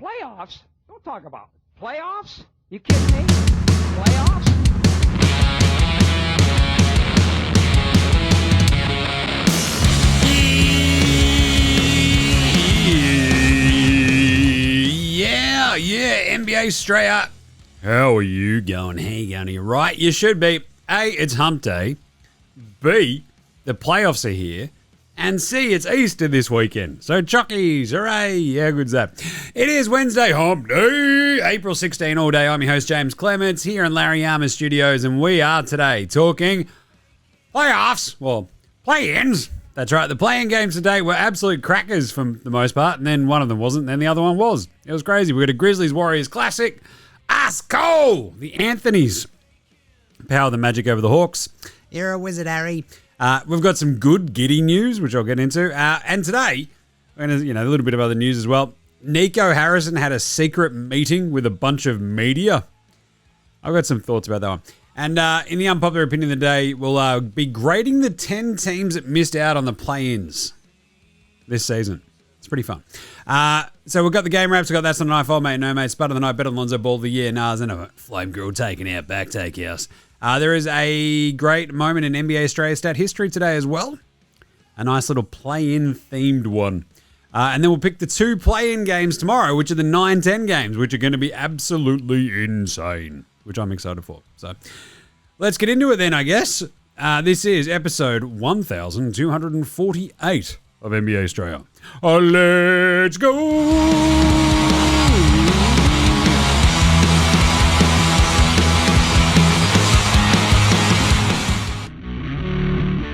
Playoffs? Don't talk about it. Playoffs? You kidding me? Playoffs? Yeah, NBA Straya. How are you going? How you going? You're right. You should be. A, it's hump day. B, the playoffs are here. And C, it's Easter this weekend. So chockies, hooray. How good's that? It is Wednesday, hump day, April 16 all day. I'm your host, James Clements, here in Larry Armour Studios. And we are today talking playoffs. Well, play-ins. That's right. The play-in games today were absolute crackers for the most part. And then one of them wasn't. Then the other one was. It was crazy. We got a Grizzlies-Warriors classic. Ice cold. The Anthonys power the Magic over the Hawks. You're a wizard, Harry. We've got some good giddy news, which I'll get into. And today, and a little bit of other news as well. Nico Harrison had a secret meeting with a bunch of media. I've got some thoughts about that one. And in the unpopular opinion of the day, we'll be grading the 10 teams that missed out on the play-ins this season. It's pretty fun. So we've got the game wraps. We've got That's Not a Knife, Old Mate, No Mate, Spud of the Night, Better Than Lonzo Ball of the Year, Nas, and a Flame Grill taking Outback Takehouse. There is a great moment in NBA Straya stat history today as well. A nice little play-in themed one. And then we'll pick the 2 play-in games tomorrow, which are the 9-10 games, which are going to be absolutely insane, which I'm excited for. So let's get into it then, I guess. This is episode 1248 of NBA Straya. Let's go!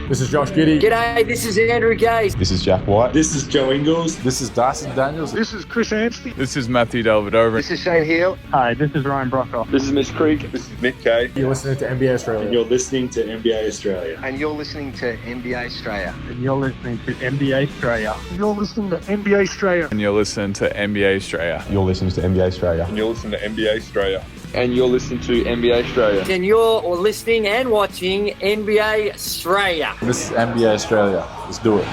This is Josh Giddey. G'day, this is Andrew Gaze. This is Jack White. This is Joe Ingles. This is Dyson Daniels. This is Chris Anstey. This is Matthew Delvedova. This is Shane Hill. Hi, this is Ryan Brockhoff. This is Mitch Creek. This is Nick Kay. You're listening to NBA Australia. And you're listening to NBA Australia. And you're listening to NBA Straya. And you're listening to NBA Straya. You're listening to NBA Straya. And you're listening to NBA Straya. You're listening to NBA Australia. And you're listening to NBA Straya. And you're listening to NBA Straya. And you're listening and watching NBA Straya. This is NBA Australia. Let's do it.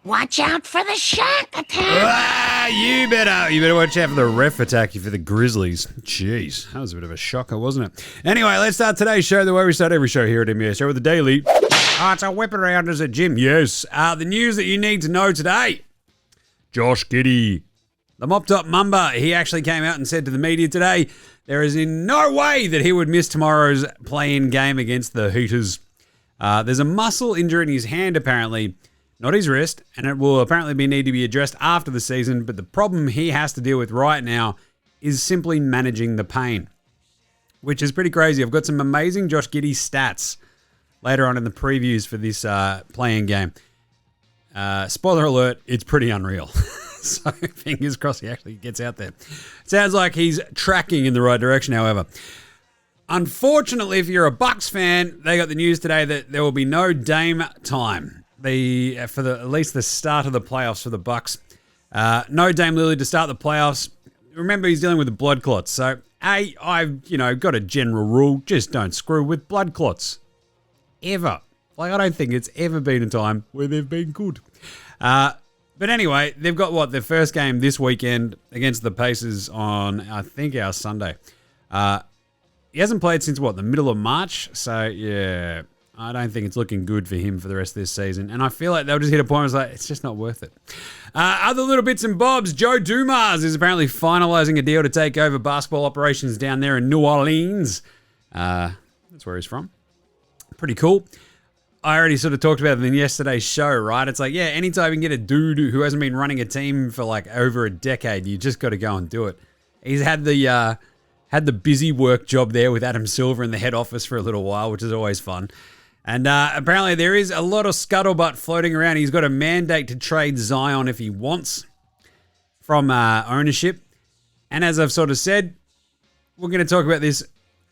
Watch out for the shark attack. You better watch out for the ref attack for the Grizzlies. Jeez, that was a bit of a shocker, wasn't it? Anyway, let's start today's show the way we start every show here at NBA Show with the daily. It's a whip around as a gym. Yes. The news that you need to know today. Josh Giddey. The Mop Top Mamba, he actually came out and said to the media today, there is in no way that he would miss tomorrow's play-in game against the Heaters. There's a muscle injury in his hand, apparently, not his wrist, and it will apparently need to be addressed after the season, but the problem he has to deal with right now is simply managing the pain, which is pretty crazy. I've got some amazing Josh Giddey stats later on in the previews for this play-in game. Spoiler alert, it's pretty unreal. So fingers crossed he actually gets out there. Sounds like he's tracking in the right direction, however. Unfortunately, if you're a Bucks fan, they got the news today that there will be no Dame time for at least the start of the playoffs for the Bucks. No Dame Lillard to start the playoffs. Remember, he's dealing with the blood clots. So, I've got a general rule: just don't screw with blood clots, ever. Like, I don't think it's ever been a time where they've been good. But anyway, they've got their first game this weekend against the Pacers on, I think, our Sunday. He hasn't played since, the middle of March? So, yeah, I don't think it's looking good for him for the rest of this season. And I feel like they'll just hit a point where it's just not worth it. Other little bits and bobs, Joe Dumars is apparently finalizing a deal to take over basketball operations down there in New Orleans. That's where he's from. Pretty cool. I already sort of talked about it in yesterday's show, right? It's like, yeah, anytime you can get a dude who hasn't been running a team for over a decade, you just got to go and do it. He's had the busy work job there with Adam Silver in the head office for a little while, which is always fun. And apparently there is a lot of scuttlebutt floating around. He's got a mandate to trade Zion if he wants from ownership. And as I've sort of said, we're going to talk about this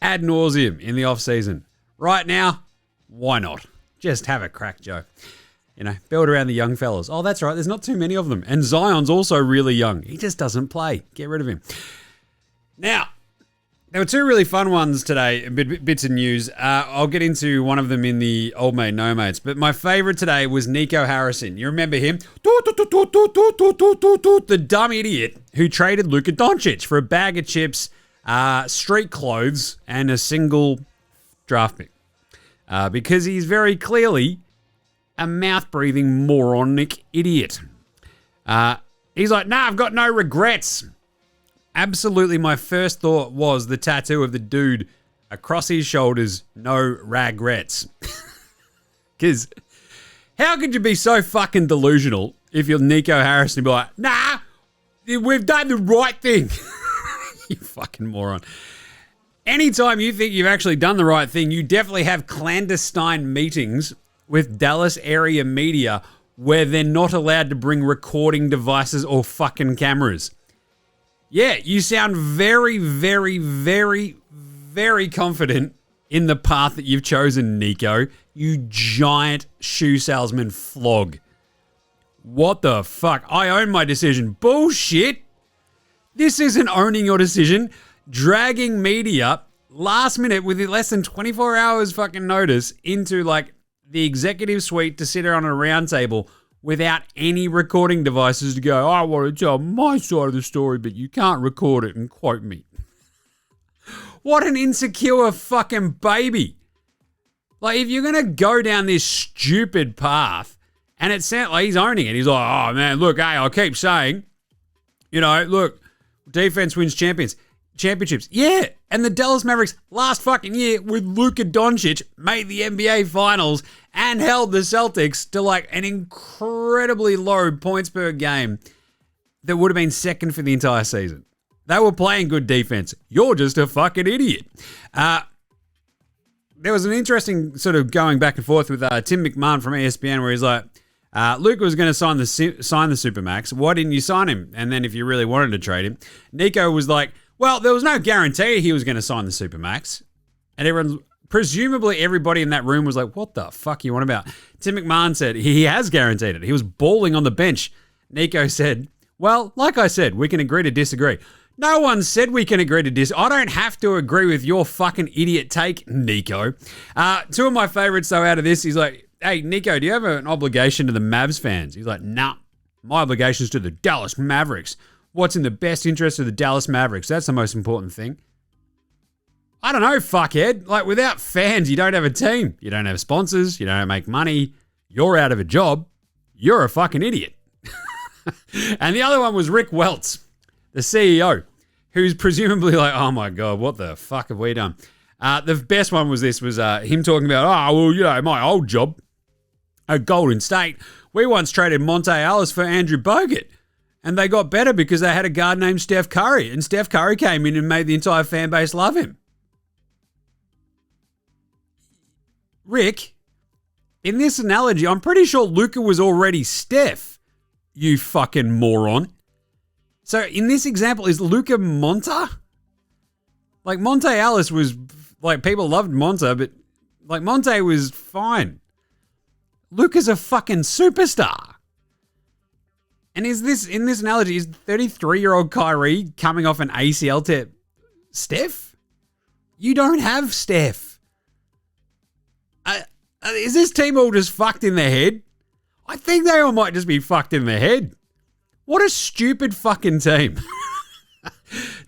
ad nauseum in the offseason. Right now, why not? Just have a crack, Joe. Build around the young fellas. Oh, that's right. There's not too many of them. And Zion's also really young. He just doesn't play. Get rid of him. Now, there were 2 really fun ones today, bits of news. I'll get into one of them in the Old Mate, No Mates. But my favorite today was Nico Harrison. You remember him? Do the dumb idiot who traded Luka Doncic for a bag of chips, street clothes, and a single draft pick. Because he's very clearly a mouth-breathing, moronic idiot. He's like, nah, I've got no regrets. Absolutely, my first thought was the tattoo of the dude across his shoulders, no regrets. Because how could you be so fucking delusional if you're Nico Harrison and be like, nah, we've done the right thing. You fucking moron. Anytime you think you've actually done the right thing, you definitely have clandestine meetings with Dallas area media where they're not allowed to bring recording devices or fucking cameras. Yeah, you sound very, very, very, very confident in the path that you've chosen, Nico. You giant shoe salesman flog. What the fuck? I own my decision. Bullshit. This isn't owning your decision. Dragging media last minute with less than 24 hours fucking notice into like the executive suite to sit there on a round table without any recording devices to go, I want to tell my side of the story, but you can't record it and quote me. What an insecure fucking baby. Like, if you're going to go down this stupid path, and it sounds like he's owning it. He's like, oh, man, look, hey, I keep saying, you know, look, defense wins championships. Yeah, and the Dallas Mavericks last fucking year with Luka Doncic made the NBA Finals and held the Celtics to like an incredibly low points per game that would have been second for the entire season. They were playing good defense. You're just a fucking idiot. There was an interesting sort of going back and forth with Tim McMahon from ESPN where he's like, Luka was going to sign the Supermax. Why didn't you sign him? And then if you really wanted to trade him, Nico was like, well, there was no guarantee he was going to sign the Supermax. And presumably everybody in that room was like, what the fuck you want about? Tim McMahon said he has guaranteed it. He was balling on the bench. Nico said, well, like I said, we can agree to disagree. No one said we can agree to disagree. I don't have to agree with your fucking idiot take, Nico. Two of my favorites, though, out of this, he's like, hey, Nico, do you have an obligation to the Mavs fans? He's like, nah, my obligation is to the Dallas Mavericks. What's in the best interest of the Dallas Mavericks? That's the most important thing. I don't know, fuckhead. Like, without fans, you don't have a team. You don't have sponsors. You don't make money. You're out of a job. You're a fucking idiot. And the other one was Rick Welts, the CEO, who's presumably like, oh my God, what the fuck have we done? The best one was him talking about, oh, well, you know, my old job at Golden State, we once traded Monte Ellis for Andrew Bogut. And they got better because they had a guard named Steph Curry. And Steph Curry came in and made the entire fan base love him. Rick, in this analogy, I'm pretty sure Luka was already Steph, you fucking moron. So in this example, is Luka Monta? Like, Monte Ellis was, like, people loved Monta, but, like, Monte was fine. Luka's a fucking superstar. And in this analogy, is 33-year-old Kyrie coming off an ACL to Steph? You don't have Steph. Is this team all just fucked in their head? I think they all might just be fucked in their head. What a stupid fucking team.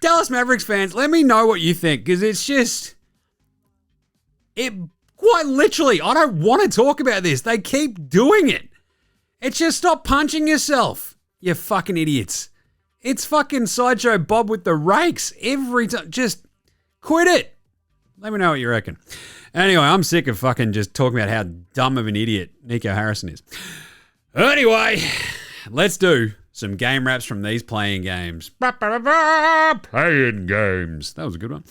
Dallas Mavericks fans, let me know what you think, because it's just... Quite literally, I don't want to talk about this. They keep doing it. It's just stop punching yourself. You fucking idiots. It's fucking Sideshow Bob with the rakes every time. Just quit it. Let me know what you reckon. Anyway, I'm sick of fucking just talking about how dumb of an idiot Nico Harrison is. Anyway, let's do some game wraps from these playing games. Playing games. That was a good one.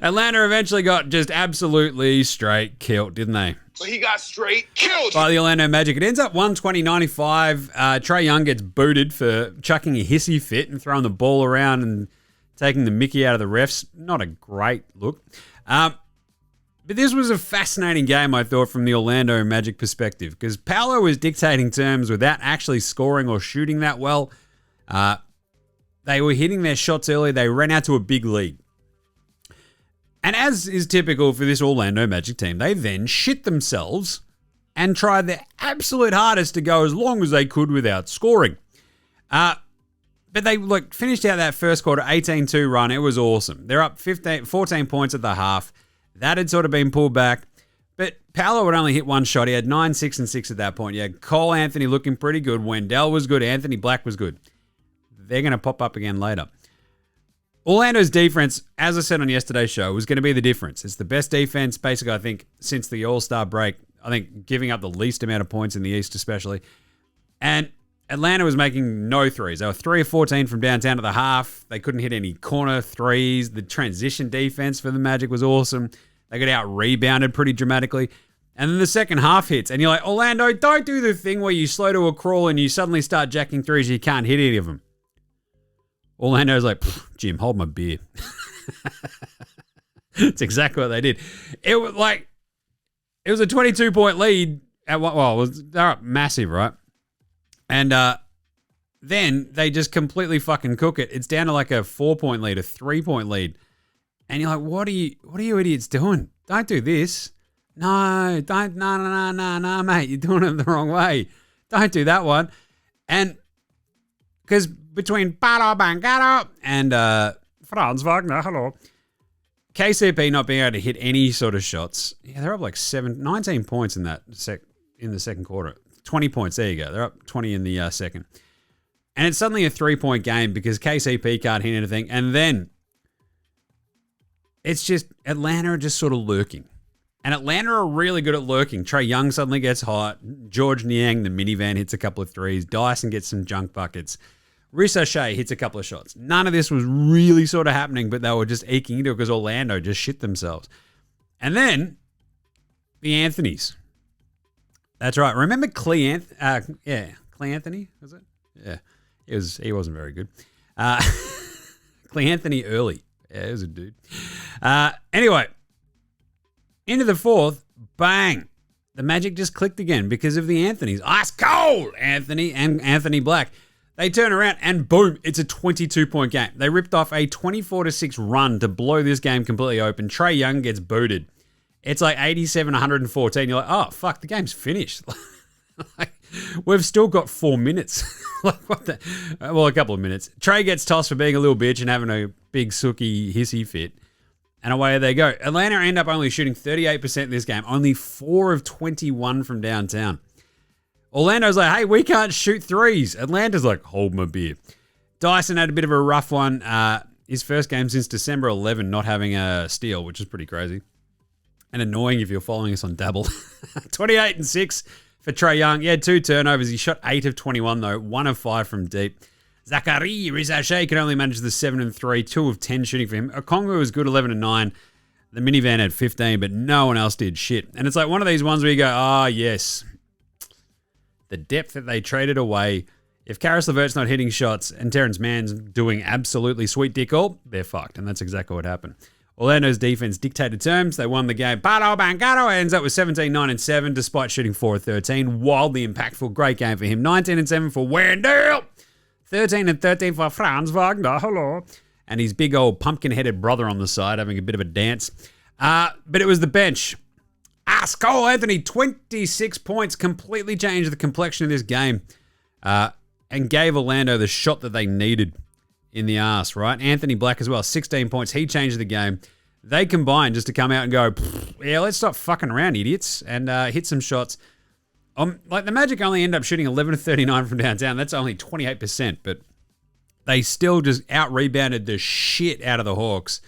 Atlanta eventually got just absolutely straight killed, didn't they? He got straight killed by the Orlando Magic. It ends up 120-95. Trae Young gets booted for chucking a hissy fit and throwing the ball around and taking the mickey out of the refs. Not a great look. But this was a fascinating game, I thought, from the Orlando Magic perspective, because Paolo was dictating terms without actually scoring or shooting that well. They were hitting their shots early. They ran out to a big lead. And as is typical for this Orlando Magic team, they then shit themselves and tried their absolute hardest to go as long as they could without scoring. But they finished out that first quarter 18-2 run. It was awesome. They're up 14 points at the half. That had sort of been pulled back. But Paolo would only hit one shot. He had 9, 6, and 6 at that point. You had Cole Anthony looking pretty good. Wendell was good. Anthony Black was good. They're going to pop up again later. Orlando's defense, as I said on yesterday's show, was going to be the difference. It's the best defense, basically, I think, since the All-Star break. I think giving up the least amount of points in the East especially. And Atlanta was making no threes. They were 3 of 14 from downtown to the half. They couldn't hit any corner threes. The transition defense for the Magic was awesome. They got out-rebounded pretty dramatically. And then the second half hits, and you're like, Orlando, don't do the thing where you slow to a crawl and you suddenly start jacking threes and you can't hit any of them. Orlando's like, Jim, hold my beer. It's exactly what they did. It was a 22-point lead at they're up massive, right? And then they just completely fucking cook it. It's down to like a 4-point lead, a 3-point lead. And you're like, what are you idiots doing? Don't do this. No, don't, no, mate. You're doing it the wrong way. Don't do that one. And because between Paolo Banchero and Franz Wagner, hello, KCP not being able to hit any sort of shots. Yeah, they're up like 19 points in the second quarter. 20 points. There you go. They're up 20 in the second. And it's suddenly a 3-point game because KCP can't hit anything. And then it's just Atlanta are just sort of lurking. And Atlanta are really good at lurking. Trae Young suddenly gets hot. George Niang, the minivan, hits a couple of threes. Dyson gets some junk buckets. Ricochet hits a couple of shots. None of this was really sort of happening, but they were just eking into it because Orlando just shit themselves. And then the Anthonys. That's right. Remember Cle Anthony, was it? Yeah. He wasn't very good. Cle Anthony early. Yeah, he was a dude. Anyway, into the fourth, bang. The Magic just clicked again because of the Anthonys. Ice cold Anthony and Anthony Black. They turn around and boom, it's a 22-point game. They ripped off a 24-6 run to blow this game completely open. Trae Young gets booted. It's like 87-114. You're like, oh, fuck, the game's finished. We've still got 4 minutes. What the? Well, a couple of minutes. Trae gets tossed for being a little bitch and having a big sooky hissy fit. And away they go. Atlanta end up only shooting 38% in this game. Only 4 of 21 from downtown. Orlando's like, hey, we can't shoot threes. Atlanta's like, hold my beer. Dyson had a bit of a rough one. His first game since December 11 not having a steal, which is pretty crazy. And annoying if you're following us on Dabble. 28 and 6 for Trae Young. He had 2 turnovers. He shot 8 of 21, though. 1 of 5 from deep. Zachary Ricochet could only manage the 7 and 3. 2 of 10 shooting for him. Okongwu was good, 11 and 9. The minivan had 15, but no one else did shit. And it's like one of these ones where you go, yes. The depth that they traded away. If Karis LeVert's not hitting shots and Terrence Mann's doing absolutely sweet dick all, they're fucked. And that's exactly what happened. Orlando's defense dictated terms. They won the game. Paolo Banchero ends up with 17, 9, and 7 despite shooting 4 of 13. Wildly impactful. Great game for him. 19 and 7 for Wendell. 13 and 13 for Franz Wagner. Hello. And his big old pumpkin-headed brother on the side having a bit of a dance. But it was the bench. Cole Anthony, 26 points, completely changed the complexion of this game and gave Orlando the shot that they needed in the arse, right? Anthony Black as well, 16 points. He changed the game. They combined just to come out and go, yeah, let's stop fucking around, idiots, and hit some shots. Like the Magic only end up shooting 11 of 39 from downtown. That's only 28%, but they still just out-rebounded the shit out of the Hawks.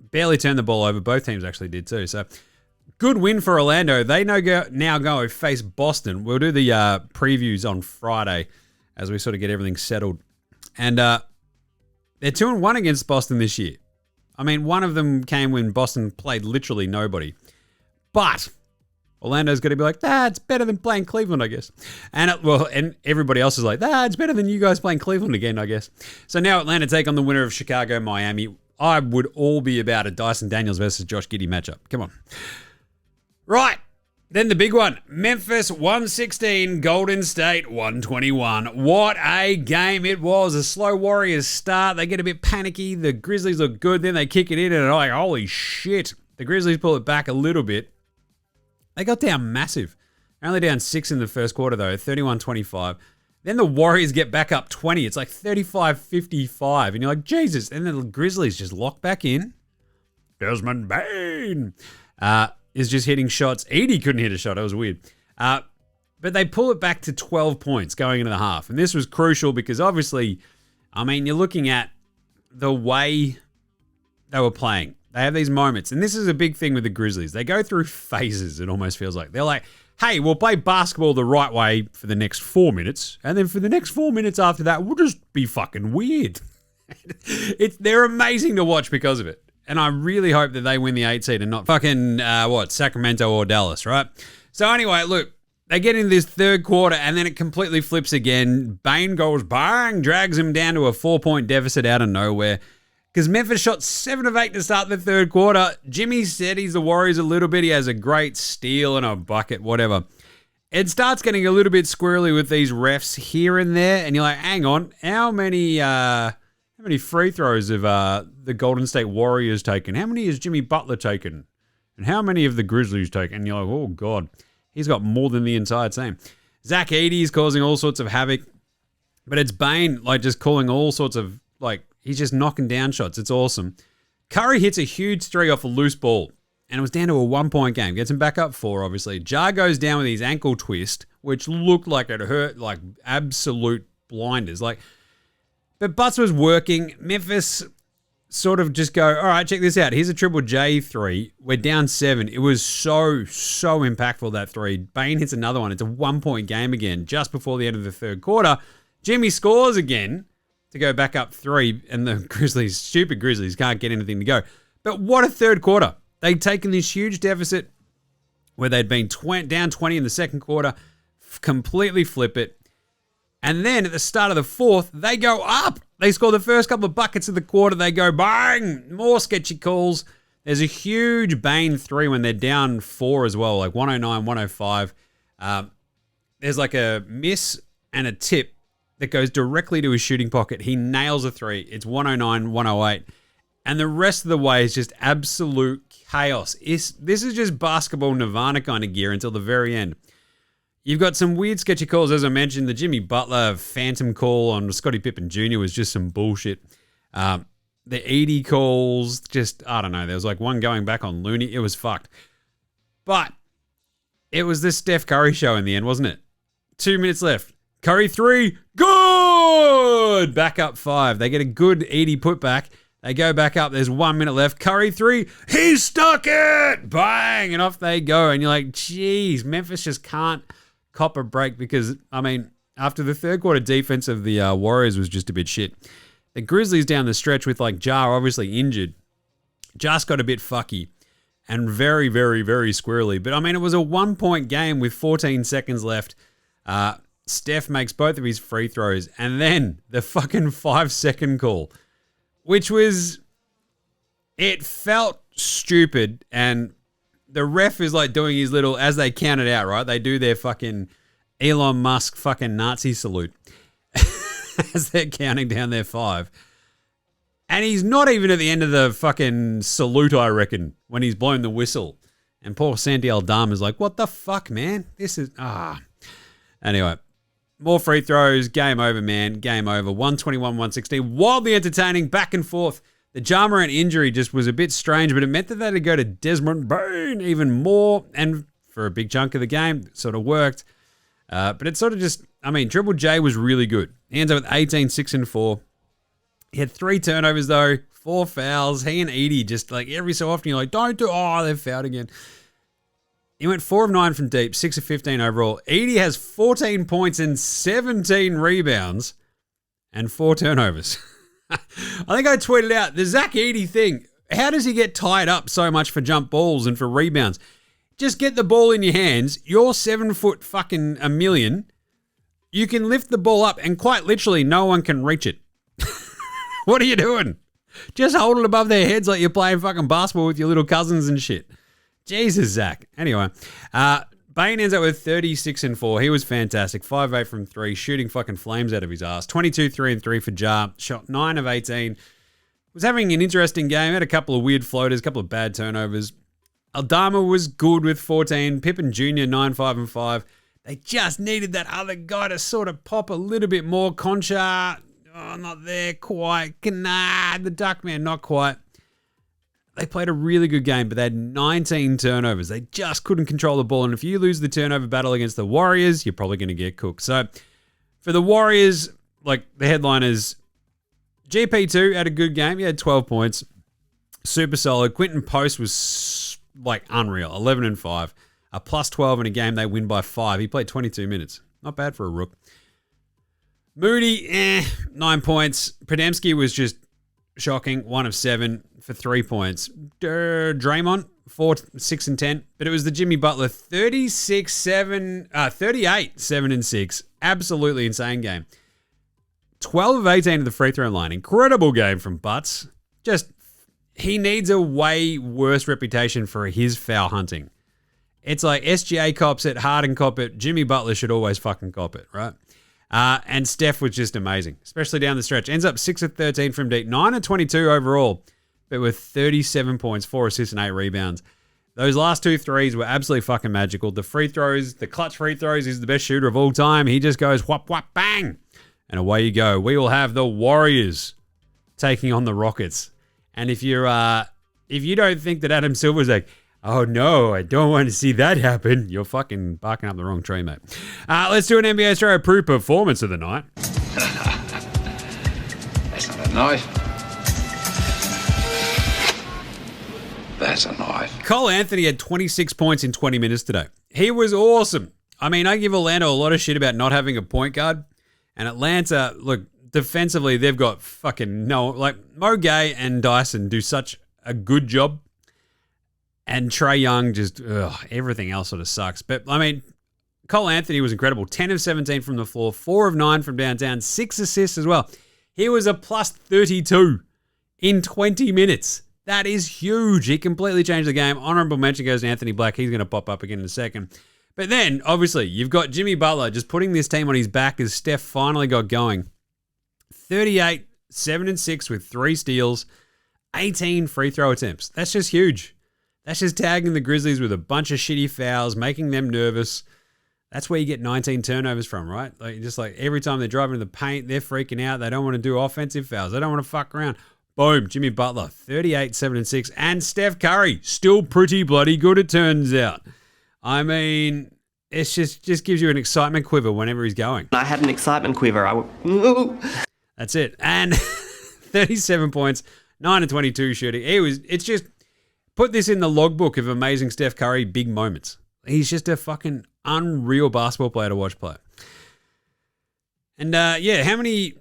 Barely turned the ball over. Both teams actually did too, so... Good win for Orlando. They now go face Boston. We'll do the previews on Friday as we sort of get everything settled. And they're 2-1 against Boston this year. I mean, one of them came when Boston played literally nobody. But Orlando's got to be like, it's better than playing Cleveland, I guess. And everybody else is like, it's better than you guys playing Cleveland again, I guess. So now Atlanta take on the winner of Chicago, Miami. I would all be about a Dyson Daniels versus Josh Giddey matchup. Come on. Right, then the big one. Memphis 116, Golden State 121. What a game it was. A slow Warriors start. They get a bit panicky. The Grizzlies look good. Then they kick it in and like, holy shit. The Grizzlies pull it back a little bit. They got down massive. Only down 6 in the first quarter, though, 31-25. Then the Warriors get back up 20. It's like 35-55. And you're like, Jesus. And then the Grizzlies just lock back in. Desmond Bain is just hitting shots. Edie couldn't hit a shot. That was weird. But they pull it back to 12 points going into the half. And this was crucial because obviously, I mean, you're looking at the way they were playing. They have these moments. And this is a big thing with the Grizzlies. They go through phases, it almost feels like. They're like, hey, we'll play basketball the right way for the next 4 minutes. And then for the next 4 minutes after that, we'll just be fucking weird. They're amazing to watch because of it. And I really hope that they win the 8 seed and not fucking, Sacramento or Dallas, right? So anyway, look, they get into this third quarter and then it completely flips again. Bain goes bang, drags him down to a 4-point deficit out of nowhere. Because Memphis shot 7 of 8 to start the third quarter. Jimmy steadies the Warriors a little bit. He has a great steal and a bucket, whatever. It starts getting a little bit squirrely with these refs here and there. And you're like, hang on, how many free throws have the Golden State Warriors taken? How many has Jimmy Butler taken? And how many have the Grizzlies taken? And you're like, oh, God. He's got more than the entire team. Zach Edey is causing all sorts of havoc. But it's Bain, like, just calling all sorts of, like, he's just knocking down shots. It's awesome. Curry hits a huge 3 off a loose ball. And it was down to a 1-point game. Gets him back up 4, obviously. Ja goes down with his ankle twist, which looked like it hurt like absolute blinders. But Butts was working. Memphis sort of just go, all right, check this out. Here's a Triple J 3. We're down 7. It was so impactful, that 3. Bain hits another one. It's a 1-point game again just before the end of the third quarter. Jimmy scores again to go back up 3, and the stupid Grizzlies can't get anything to go. But what a third quarter. They'd taken this huge deficit where they'd been down 20 in the second quarter, completely flip it. And then at the start of the fourth, they go up. They score the first couple of buckets of the quarter. They go bang, more sketchy calls. There's a huge Bain 3 when they're down 4 as well, like 109, 105. There's like a miss and a tip that goes directly to his shooting pocket. He nails a 3. It's 109, 108. And the rest of the way is just absolute chaos. This is just basketball Nirvana kind of gear until the very end. You've got some weird sketchy calls. As I mentioned, the Jimmy Butler phantom call on Scottie Pippen Jr. was just some bullshit. The Edey calls, just, I don't know. There was like one going back on Looney. It was fucked. But it was this Steph Curry show in the end, wasn't it? 2 minutes left. Curry 3, good! Back up 5. They get a good Edey putback. They go back up. There's 1 minute left. Curry 3, he stuck it! Bang! And off they go. And you're like, geez, Memphis just can't cop a break because, I mean, after the third quarter defense of the Warriors was just a bit shit. The Grizzlies down the stretch with like Ja obviously injured just got a bit fucky and very, very, very squirrely. But I mean, it was a 1-point game with 14 seconds left. Steph makes both of his free throws, and then the fucking 5-second call, which was, it felt stupid, and the ref is like doing his little, as they count it out, right? They do their fucking Elon Musk fucking Nazi salute as they're counting down their 5. And he's not even at the end of the fucking salute, I reckon, when he's blown the whistle. And poor Santi Aldama is like, what the fuck, man? This is, Anyway, more free throws. Game over, man. Game over. 121-116. Wildly entertaining. Back and forth. The Ja Morant injury just was a bit strange, but it meant that they had to go to Desmond Bain even more. And for a big chunk of the game, it sort of worked. But it sort of just, I mean, Triple J was really good. He ends up with 18, 6, and 4. He had 3 turnovers, though. 4 fouls. He and Edey just, like, every so often, you're like, don't do, they've fouled again. He went 4 of 9 from deep, 6 of 15 overall. Edey has 14 points and 17 rebounds and 4 turnovers. I think I tweeted out the Zach Edey thing. How does he get tied up so much for jump balls and for rebounds? Just get the ball in your hands. You're 7 foot fucking a million. You can lift the ball up and quite literally no one can reach it. What are you doing? Just hold it above their heads like you're playing fucking basketball with your little cousins and shit. Jesus, Zach. Anyway, Bain ends up with 36 and 4. He was fantastic. 5-8 from 3, shooting fucking flames out of his ass. 22, 3 and 3 for Ja. Shot 9 of 18. Was having an interesting game. Had a couple of weird floaters, a couple of bad turnovers. Aldama was good with 14. Pippen Jr., 9, 5, and 5. They just needed that other guy to sort of pop a little bit more. Concha, not there quite. Nah, the Duckman, not quite. They played a really good game, but they had 19 turnovers. They just couldn't control the ball. And if you lose the turnover battle against the Warriors, you're probably going to get cooked. So for the Warriors, like the headliners, GP2 had a good game. He had 12 points. Super solid. Quentin Post was like unreal. 11 and 5. A plus 12 in a game. They win by 5. He played 22 minutes. Not bad for a rook. Moody, 9 points. Podemski was just shocking. 1 of 7 for 3 points. Draymond, 4, 6, and 10. But it was the Jimmy Butler 38, 7, and 6. Absolutely insane game. 12 of 18 to the free throw line. Incredible game from Butts. Just, he needs a way worse reputation for his foul hunting. It's like SGA cops it, Harden cop it, Jimmy Butler should always fucking cop it, right? And Steph was just amazing, especially down the stretch. Ends up 6 of 13 from deep, 9 of 22 overall, but with 37 points, 4 assists, and 8 rebounds. Those last 2 threes were absolutely fucking magical. The free throws, the clutch free throws, he's the best shooter of all time. He just goes whop, whop, bang. And away you go. We will have the Warriors taking on the Rockets. And if you don't think that Adam Silver's like, oh no, I don't want to see that happen, you're fucking barking up the wrong tree, mate. Let's do an NBA Straya Pro performance of the night. That's not a knife. That's a knife. Cole Anthony had 26 points in 20 minutes today. He was awesome. I mean, I give Orlando a lot of shit about not having a point guard. And Atlanta, look, defensively, they've got fucking Mo Gay and Dyson do such a good job. And Trae Young just, everything else sort of sucks. But, I mean, Cole Anthony was incredible. 10 of 17 from the floor, 4 of 9 from downtown, 6 assists as well. He was a plus 32 in 20 minutes. That is huge. He completely changed the game. Honorable mention goes to Anthony Black. He's going to pop up again in a second. But then, obviously, you've got Jimmy Butler just putting this team on his back as Steph finally got going. 38, 7 and 6 with 3 steals, 18 free throw attempts. That's just huge. That's just tagging the Grizzlies with a bunch of shitty fouls, making them nervous. That's where you get 19 turnovers from, right? Like every time they're driving to the paint, they're freaking out. They don't want to do offensive fouls. They don't want to fuck around. Boom, Jimmy Butler, 38, 7 and 6. And Steph Curry, still pretty bloody good, it turns out. I mean, it's just gives you an excitement quiver whenever he's going. I had an excitement quiver. That's it. And 37 points, 9 and 22 shooting. It's just, put this in the logbook of amazing Steph Curry big moments. He's just a fucking unreal basketball player to watch play. And how many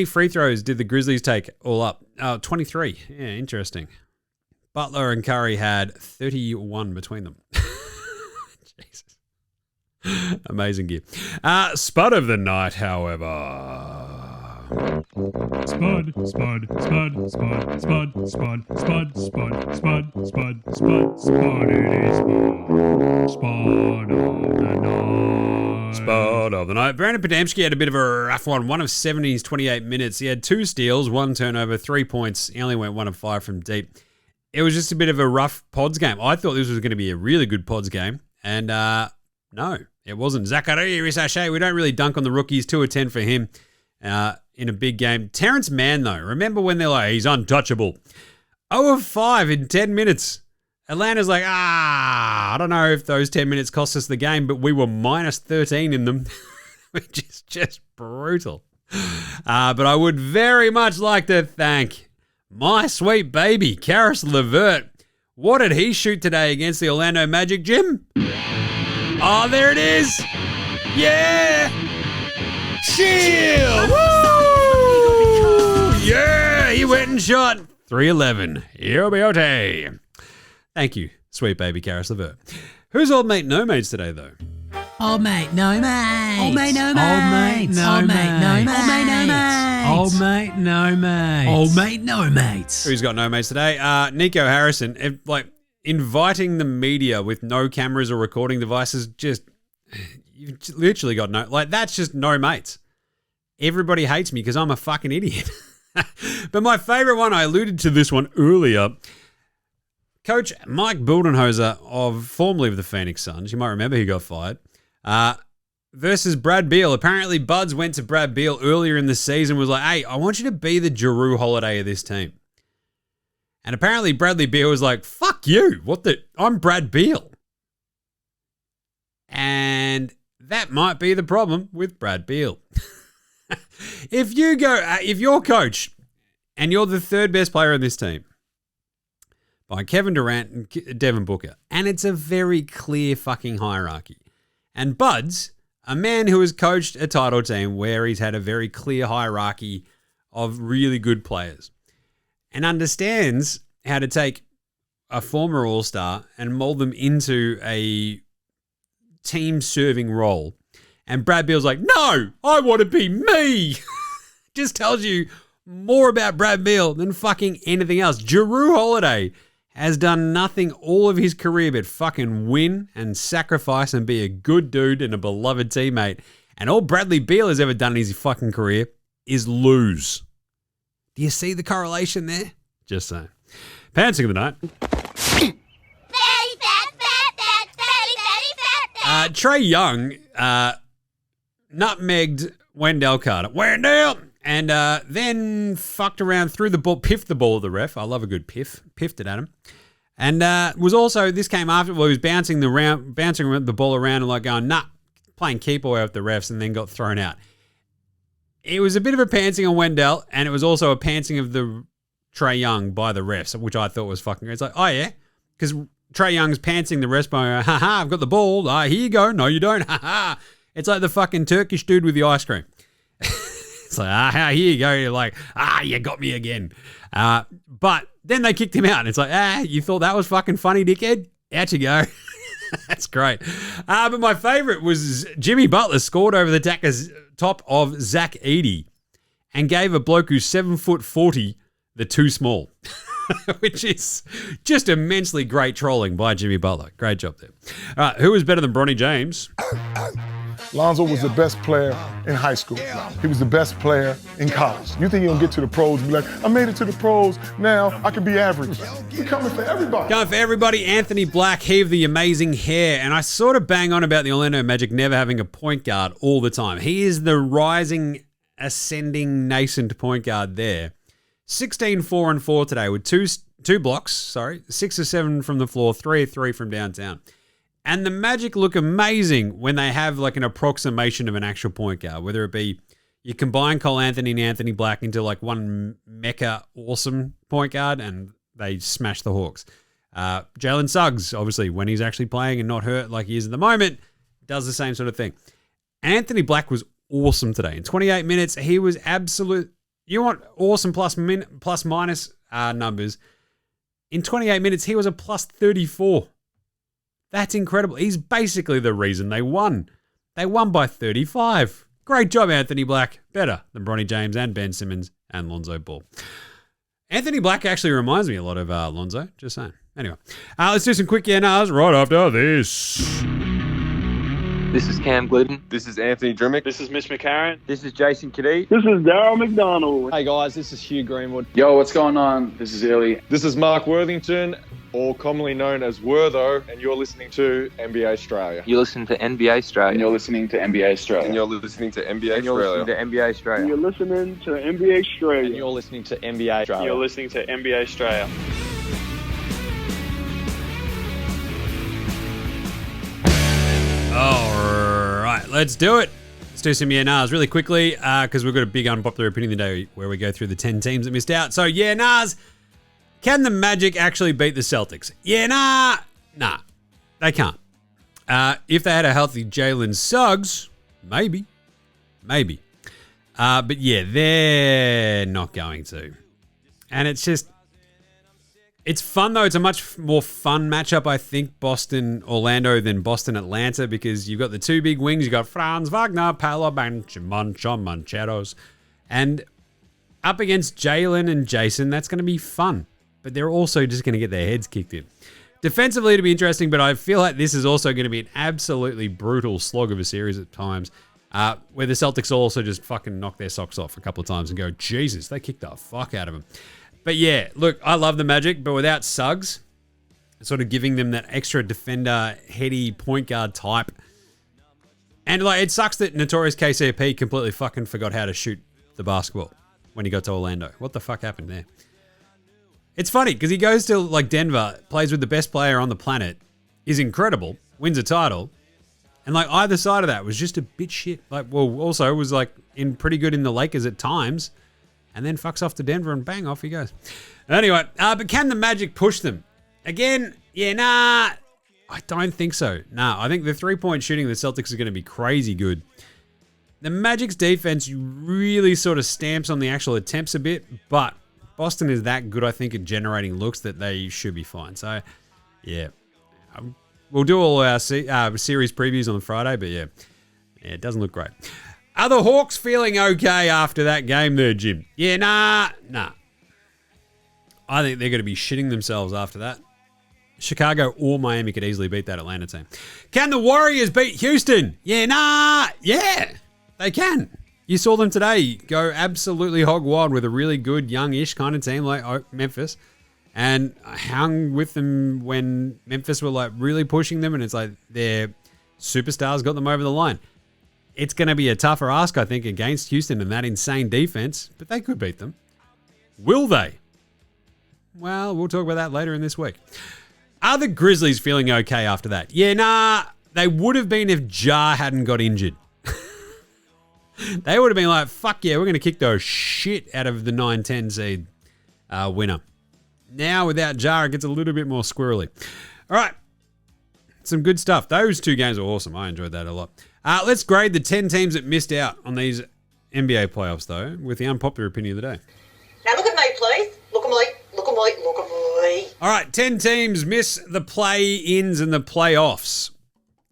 free throws did the Grizzlies take all up? 23. Yeah, interesting. Butler and Curry had 31 between them. Jesus. Amazing gear. Spud of the night, however. Spud of the night. Brandon Podemski had a bit of a rough one. 1 of 7 in his 28 minutes. He had 2 steals, 1 turnover, 3 points. He only went 1 of 5 from deep. It was just a bit of a rough Pods game. I thought this was going to be a really good Pods game. And no, it wasn't. Zachary Rissache, we don't really dunk on the rookies. 2 of 10 for him in a big game. Terrence Mann, though, remember when they're like, he's untouchable. 0 of 5 in 10 minutes. Atlanta's like, I don't know if those 10 minutes cost us the game, but we were minus 13 in them, which is just brutal. But I would very much like to thank my sweet baby, Karis LeVert. What did he shoot today against the Orlando Magic, Jim? Oh, there it is. Yeah. Chill. Woo. Yeah, he went and shot 311. Yobiyote. Thank you, sweet baby Karis LeVert. Who's old mate no mates today, though? Old mate no mates. Old mate no mates. Old mate no mates. Old mate no mates. Old mate no mates. Who's got no mates today? Nico Harrison. Inviting the media with no cameras or recording devices, you've literally got that's just no mates. Everybody hates me because I'm a fucking idiot. But my favorite one, I alluded to this one earlier. Coach Mike Budenholzer, formerly of the Phoenix Suns, you might remember he got fired, versus Brad Beal. Apparently, Buds went to Brad Beal earlier in the season, was like, hey, I want you to be the Jrue Holiday of this team. And apparently Bradley Beal was like, fuck you. I'm Brad Beal. And that might be the problem with Brad Beal. If you're coach and you're the third best player on this team by Kevin Durant and Devin Booker, and it's a very clear fucking hierarchy. And Buds, a man who has coached a title team where he's had a very clear hierarchy of really good players and understands how to take a former All-Star and mold them into a team-serving role. And Brad Beal's like, no, I want to be me. Just tells you more about Brad Beal than fucking anything else. Jrue Holiday has done nothing all of his career but fucking win and sacrifice and be a good dude and a beloved teammate. And all Bradley Beal has ever done in his fucking career is lose. Do you see the correlation there? Just saying. Pantsing of the night. Trae Young nutmegged Wendell Carter. Wendell! And then fucked around, threw the ball, piffed the ball at the ref. I love a good piff. Piffed it at him. And was also, this came after, well, he was bouncing the ball around and like going, playing keep away with the refs, and then got thrown out. It was a bit of a pantsing on Wendell, and it was also a pantsing of the Trae Young by the refs, which I thought was fucking great. It's like, oh yeah, because Trae Young's pantsing the refs by, haha, I've got the ball. Here you go. No, you don't. Haha. It's like the fucking Turkish dude with the ice cream. It's like, here you go. You're like, you got me again. But then they kicked him out. And it's like, you thought that was fucking funny, dickhead? Out you go. That's great. But my favorite was Jimmy Butler scored over the top of Zach Edey and gave a bloke who's 7'40" the too small, which is just immensely great trolling by Jimmy Butler. Great job there. All right, who was better than Bronny James? Lonzo was the best player in high school. He was the best player in college. You think he'll get to the pros and be like, I made it to the pros, now I can be average. We're coming for everybody. Going for everybody. Anthony Black, he of the amazing hair. And I sort of bang on about the Orlando Magic never having a point guard all the time. He is the rising, ascending, nascent point guard there. 16, 4 and 4 today with two blocks, 6 or 7 from the floor, 3 or 3 from downtown. And the Magic look amazing when they have like an approximation of an actual point guard, whether it be you combine Cole Anthony and Anthony Black into like one mecha awesome point guard and they smash the Hawks. Jalen Suggs, obviously, when he's actually playing and not hurt like he is at the moment, does the same sort of thing. Anthony Black was awesome today. In 28 minutes, he was absolute. You want awesome plus minus numbers. In 28 minutes, he was a plus 34. That's incredible. He's basically the reason they won. They won by 35. Great job, Anthony Black. Better than Bronny James and Ben Simmons and Lonzo Ball. Anthony Black actually reminds me a lot of Lonzo. Just saying. Anyway, let's do some quick yeah-nahs right after this. This is Cam Glidden. This is Anthony Drimmick. This is Mitch McCarron. This is Jason Kadee. This is Darryl McDonald. Hey guys, this is Hugh Greenwood. Yo, what's going on? This is Illy. This is Mark Worthington, or commonly known as Wortho, and you're listening to NBA Straya. You're listening to NBA Straya. And you're listening to NBA Straya. And you're listening to NBA and you're Straya. listening to NBA Straya. And you're listening to NBA Straya. And you're listening to NBA Straya. You're listening to NBA Straya. All right, let's do it. Let's do some yeah-nahs really quickly because we've got a big unpopular opinion today where we go through the 10 teams that missed out. So yeah-nahs. Can the Magic actually beat the Celtics? Yeah, nah, they can't. If they had a healthy Jalen Suggs, maybe. But yeah, they're not going to. And it's just, it's fun though. It's a much more fun matchup, I think, Boston-Orlando than Boston-Atlanta because you've got the two big wings. You've got Franz Wagner, Paolo Banchero, and up against Jalen and Jason, that's going to be fun. But they're also just going to get their heads kicked in. Defensively, it'll be interesting, but I feel like this is also going to be an absolutely brutal slog of a series at times, where the Celtics also just fucking knock their socks off a couple of times and go, Jesus, they kicked the fuck out of them. But yeah, look, I love the Magic, but without Suggs, sort of giving them that extra defender, heady point guard type. And like, it sucks that Notorious KCP completely fucking forgot how to shoot the basketball when he got to Orlando. What the fuck happened there? It's funny because he goes to like Denver, plays with the best player on the planet, is incredible, wins a title, and like either side of that was just a bit shit. Like, well, also was like in pretty good in the Lakers at times, and then fucks off to Denver and bang, off he goes. Anyway, but can the Magic push them? Again, yeah, nah, I don't think so. Nah, I think the three-point shooting of the Celtics is going to be crazy good. The Magic's defense really sort of stamps on the actual attempts a bit, but Boston is that good, I think, at generating looks that they should be fine. So, yeah. We'll do all our series previews on Friday, but yeah, it doesn't look great. Are the Hawks feeling okay after that game there, Jim? Yeah, nah. I think they're going to be shitting themselves after that. Chicago or Miami could easily beat that Atlanta team. Can the Warriors beat Houston? Yeah, nah. Yeah, they can. You saw them today go absolutely hog wild with a really good youngish kind of team like Memphis, and hung with them when Memphis were like really pushing them, and it's like their superstars got them over the line. It's going to be a tougher ask, I think, against Houston and that insane defense, but they could beat them. Will they? Well, we'll talk about that later in this week. Are the Grizzlies feeling okay after that? Yeah, nah, they would have been if Ja hadn't got injured. They would have been like, fuck yeah, we're going to kick those shit out of the 9-10 seed winner. Now, without Ja, it gets a little bit more squirrely. All right. Some good stuff. Those two games were awesome. I enjoyed that a lot. Let's grade the 10 teams that missed out on these NBA playoffs, though, with the unpopular opinion of the day. Now look at me, please. Look at me. Look at me. Look at me. All right. 10 teams miss the play-ins and the playoffs.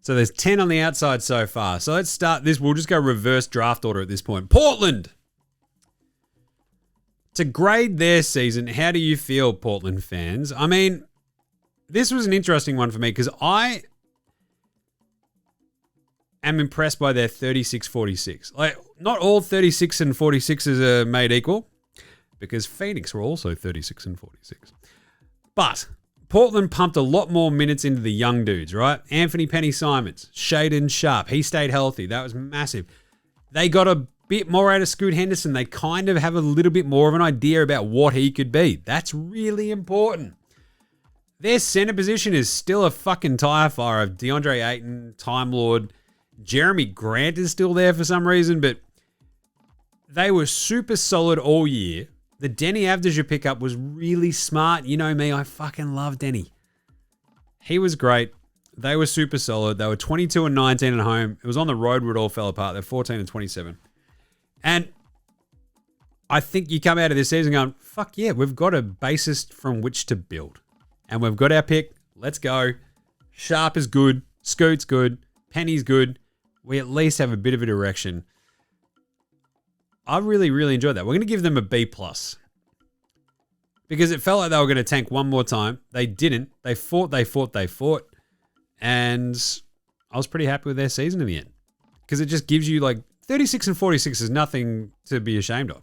So there's 10 on the outside so far. So let's start this. We'll just go reverse draft order at this point. Portland. To grade their season, how do you feel, Portland fans? I mean, this was an interesting one for me because I am impressed by their 36-46. Like, not all 36 and 46s are made equal because Phoenix were also 36 and 46. But Portland pumped a lot more minutes into the young dudes, right? Anthony Penny-Simons, Shaedon Sharpe, he stayed healthy. That was massive. They got a bit more out of Scoot Henderson. They kind of have a little bit more of an idea about what he could be. That's really important. Their center position is still a fucking tire fire of DeAndre Ayton, Time Lord. Jeremy Grant is still there for some reason, but they were super solid all year. The Denny Avdija pickup was really smart. You know me, I fucking love Denny. He was great. They were super solid. They were 22 and 19 at home. It was on the road where it all fell apart. They're 14 and 27. And I think you come out of this season going, fuck yeah, we've got a basis from which to build. And we've got our pick. Let's go. Sharp is good. Scoot's good. Penny's good. We at least have a bit of a direction. I really, really enjoyed that. We're going to give them a B+. Because it felt like they were going to tank one more time. They didn't. They fought. And I was pretty happy with their season in the end. Because it just gives you like 36 and 46 is nothing to be ashamed of.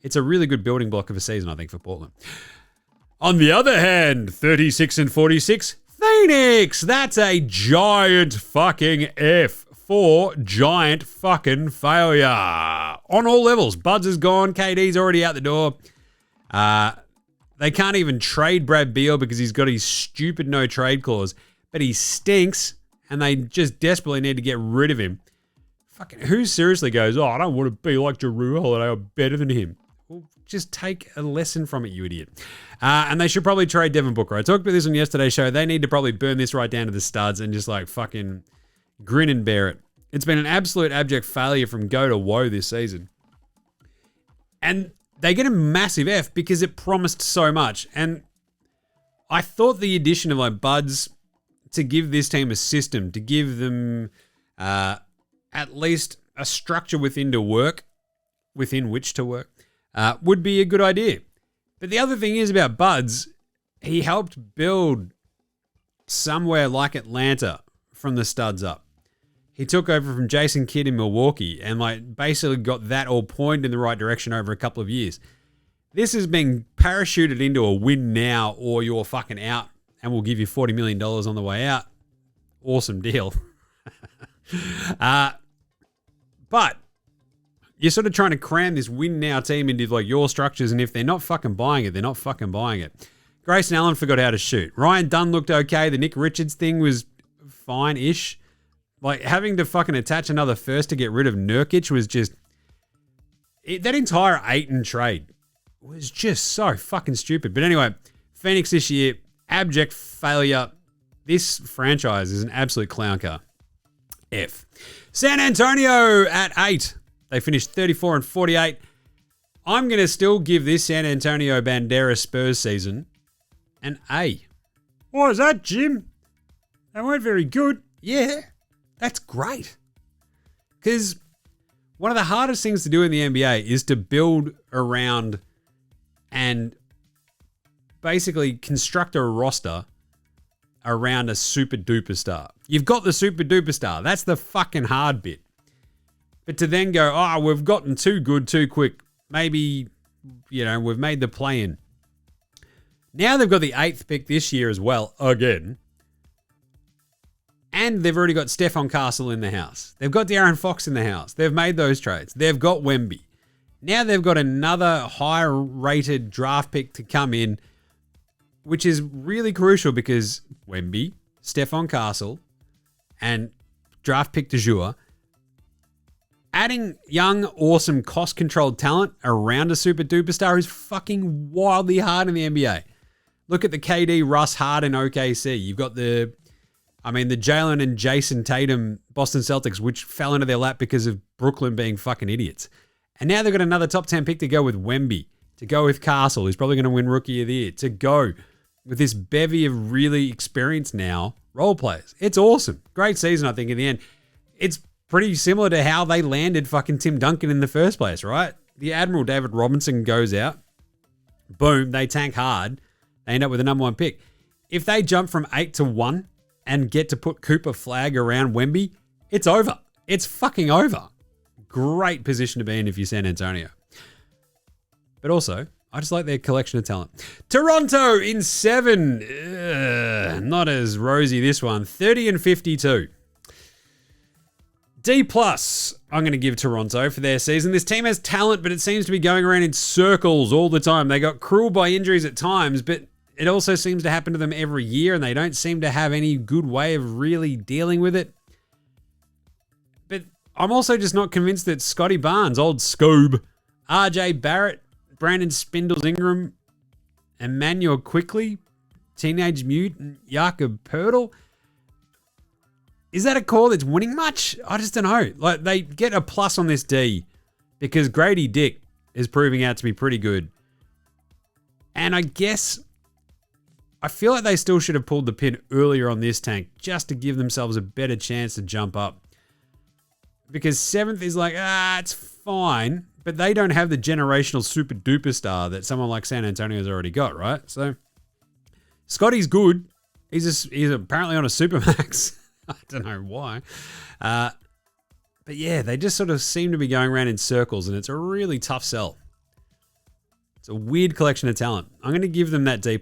It's a really good building block of a season, I think, for Portland. On the other hand, 36 and 46, Phoenix. That's a giant fucking F for giant fucking failure. On all levels. Buds is gone. KD's already out the door. They can't even trade Brad Beal because he's got his stupid no trade clause. But he stinks, and they just desperately need to get rid of him. Fucking who seriously goes, oh, I don't want to be like Jrue Holiday or better than him. Well, just take a lesson from it, you idiot. And they should probably trade Devin Booker. I talked about this on yesterday's show. They need to probably burn this right down to the studs and just like fucking grin and bear it. It's been an absolute abject failure from go to woe this season. And they get a massive F because it promised so much. And I thought the addition of like Buds to give this team a system, to give them at least a structure within which to work, would be a good idea. But the other thing is about Buds, he helped build somewhere like Atlanta from the studs up. He took over from Jason Kidd in Milwaukee and like basically got that all pointed in the right direction over a couple of years. This has been parachuted into a win now or you're fucking out and we'll give you $40 million on the way out. Awesome deal. But you're sort of trying to cram this win now team into like your structures, and if they're not fucking buying it, they're not fucking buying it. Grayson Allen forgot how to shoot. Ryan Dunn looked okay. The Nick Richards thing was fine-ish. Like, having to fucking attach another first to get rid of Nurkic was just... that entire Ayton trade was just so fucking stupid. But anyway, Phoenix this year, abject failure. This franchise is an absolute clown car. F. San Antonio at 8. They finished 34-48. I'm going to still give this San Antonio Banderas Spurs season an A. Why is that, Jim? They weren't very good. Yeah, that's great. Because one of the hardest things to do in the NBA is to build around and basically construct a roster around a super duper star. You've got the super duper star. That's the fucking hard bit. But to then go, oh, we've gotten too good too quick. Maybe, we've made the play-in. Now they've got the 8th pick this year as well, again. And they've already got Stephon Castle in the house. They've got De'Aaron Fox in the house. They've made those trades. They've got Wemby. Now they've got another higher-rated draft pick to come in, which is really crucial because Wemby, Stephon Castle, and draft pick de jour, adding young, awesome, cost-controlled talent around a super-duper star is fucking wildly hard in the NBA. Look at the KD, Russ, Harden, OKC. You've got the Jalen and Jason Tatum Boston Celtics, which fell into their lap because of Brooklyn being fucking idiots. And now they've got another top 10 pick to go with Wemby, to go with Castle, who's probably going to win Rookie of the Year, to go with this bevy of really experienced now role players. It's awesome. Great season, I think, in the end. It's pretty similar to how they landed fucking Tim Duncan in the first place, right? The Admiral David Robinson goes out. Boom, they tank hard. They end up with the number 1 pick. If they jump from 8 to 1 and get to put Cooper Flag around Wemby, it's over. It's fucking over. Great position to be in if you're San Antonio. But also, I just like their collection of talent. Toronto in 7. Not as rosy this one. 30-52. D+, I'm going to give Toronto for their season. This team has talent, but it seems to be going around in circles all the time. They got cruel by injuries at times, but it also seems to happen to them every year, and they don't seem to have any good way of really dealing with it. But I'm also just not convinced that Scotty Barnes, old Scoob, RJ Barrett, Brandon Spindles Ingram, Emmanuel Quickly, Teenage Mutant, Jakob Poeltl. Is that a core that's winning much? I just don't know. Like, they get a plus on this D because Grady Dick is proving out to be pretty good. And I guess I feel like they still should have pulled the pin earlier on this tank just to give themselves a better chance to jump up. Because 7th is like, it's fine, but they don't have the generational super duper star that someone like San Antonio's already got, right? So Scotty's good. He's apparently on a supermax. I don't know why. But yeah, they just sort of seem to be going around in circles, and it's a really tough sell. It's a weird collection of talent. I'm going to give them that D+.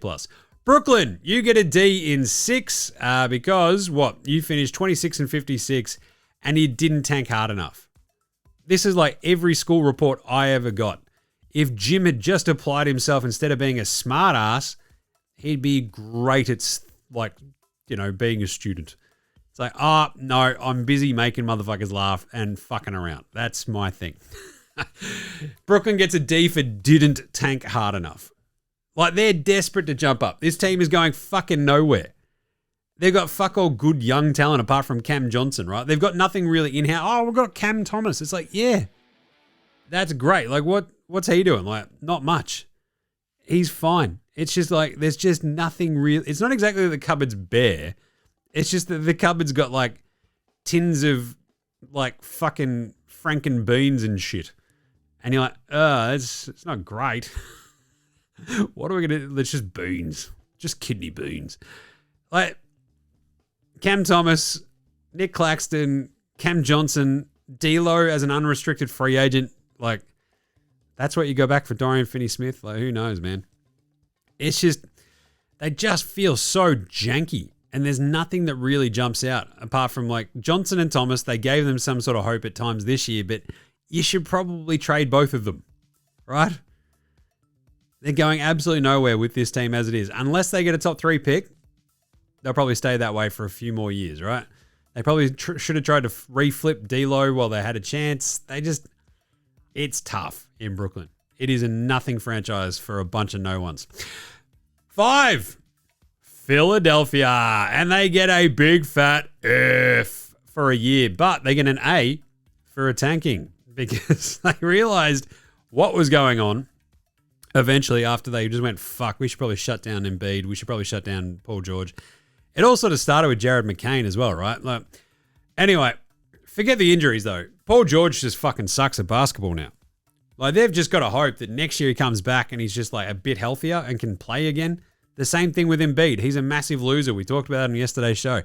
Brooklyn, you get a D in 6 because, you finished 26-56 and you didn't tank hard enough. This is like every school report I ever got. If Jim had just applied himself instead of being a smart ass, he'd be great at, being a student. It's like, no, I'm busy making motherfuckers laugh and fucking around. That's my thing. Brooklyn gets a D for didn't tank hard enough. Like, they're desperate to jump up. This team is going fucking nowhere. They've got fuck all good young talent apart from Cam Johnson, right? They've got nothing really in-house. Oh, we've got Cam Thomas. It's like, yeah, that's great. Like, what's he doing? Like, not much. He's fine. It's just like, there's just nothing real. It's not exactly that the cupboard's bare. It's just that the cupboard's got like tins of like fucking Franken beans and shit. And you're like, it's not great. What are we going to do? It's just beans. Just kidney beans. Like, Cam Thomas, Nick Claxton, Cam Johnson, D'Lo as an unrestricted free agent. Like, that's what you go back for Dorian Finney-Smith. Like, who knows, man? It's just, they just feel so janky. And there's nothing that really jumps out apart from like Johnson and Thomas. They gave them some sort of hope at times this year, but you should probably trade both of them, right? They're going absolutely nowhere with this team as it is. Unless they get a top 3 pick, they'll probably stay that way for a few more years, right? They probably should have tried to reflip D'Lo while they had a chance. It's tough in Brooklyn. It is a nothing franchise for a bunch of no ones. 5. Philadelphia, and they get a big fat F for a year, but they get an A for a tanking because they realized what was going on eventually after they just went, fuck, we should probably shut down Embiid. We should probably shut down Paul George. It all sort of started with Jared McCain as well, right? Like, anyway, forget the injuries though. Paul George just fucking sucks at basketball now. Like, they've just got to hope that next year he comes back and he's just like a bit healthier and can play again. The same thing with Embiid. He's a massive loser. We talked about it on yesterday's show.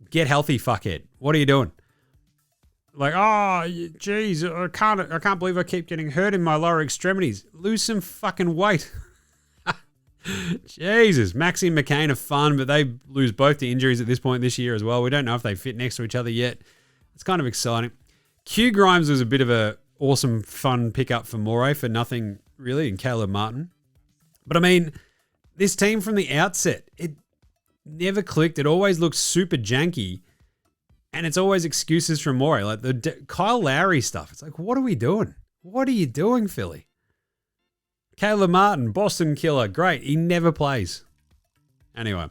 Get healthy, fuckhead. What are you doing? Like, oh, geez, I can't believe I keep getting hurt in my lower extremities. Lose some fucking weight. Jesus. Maxey and McCain are fun, but they lose both to injuries at this point this year as well. We don't know if they fit next to each other yet. It's kind of exciting. Q Grimes was a bit of a awesome, fun pickup for Morey for nothing really, and Caleb Martin. But I mean, this team from the outset, it never clicked. It always looked super janky. And it's always excuses from Morey. Like the Kyle Lowry stuff. It's like, what are we doing? What are you doing, Philly? Caleb Martin, Boston killer. Great. He never plays. Anyway,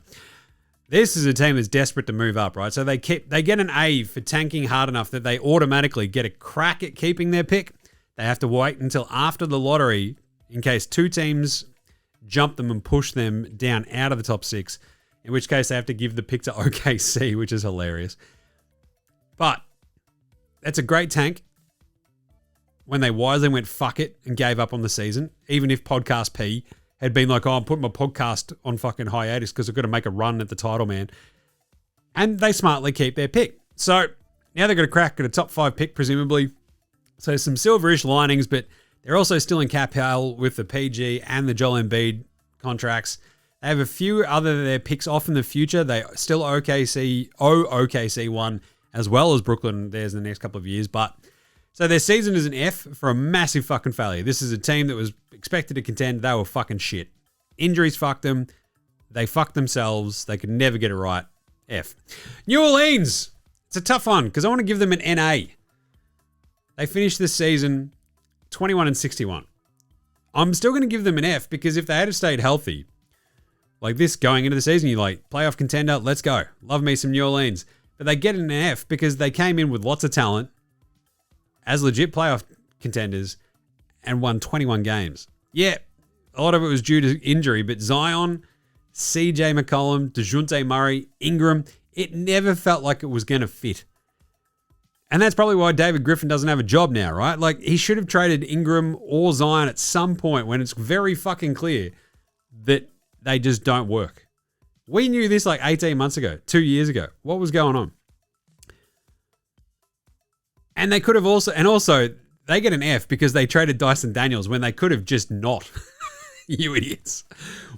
this is a team that's desperate to move up, right? So they get an A for tanking hard enough that they automatically get a crack at keeping their pick. They have to wait until after the lottery in case 2 teams jump them and push them down out of the top 6, in which case they have to give the pick to OKC, which is hilarious. But that's a great tank when they wisely went fuck it and gave up on the season, even if Podcast P had been like, oh, I'm putting my podcast on fucking hiatus because I've got to make a run at the title, man. And they smartly keep their pick. So now they're going to crack at a top 5 pick, presumably. So some silverish linings, but they're also still in cap hell with the PG and the Joel Embiid contracts. They have a few other of their picks off in the future. They still OKC 1 as well as Brooklyn there's in the next couple of years. But so their season is an F for a massive fucking failure. This is a team that was expected to contend. They were fucking shit. Injuries fucked them. They fucked themselves. They could never get it right. F. New Orleans. It's a tough one because I want to give them an NA. They finished this season 21-61. I'm still going to give them an F because if they had stayed healthy, like this going into the season, you're like, playoff contender, let's go. Love me some New Orleans. But they get an F because they came in with lots of talent as legit playoff contenders and won 21 games. Yeah, a lot of it was due to injury, but Zion, CJ McCollum, DeJounte Murray, Ingram, it never felt like it was going to fit. And that's probably why David Griffin doesn't have a job now, right? Like, he should have traded Ingram or Zion at some point when it's very fucking clear that they just don't work. We knew this like 18 months ago, 2 years ago. What was going on? And they could have also they get an F because they traded Dyson Daniels when they could have just not. You idiots.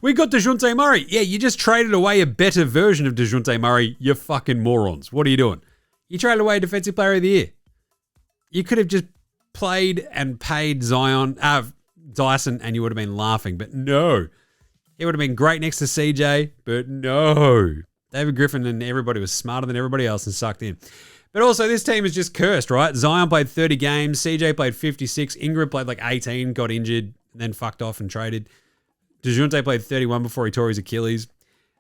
We got DeJounte Murray. Yeah, you just traded away a better version of DeJounte Murray, you fucking morons. What are you doing? You traded away a Defensive Player of the Year. You could have just played and paid Dyson, and you would have been laughing. But no. It would have been great next to CJ, but no. David Griffin and everybody was smarter than everybody else and sucked in. But also, this team is just cursed, right? Zion played 30 games. CJ played 56. Ingram played like 18, got injured, and then fucked off and traded. DeJounte played 31 before he tore his Achilles.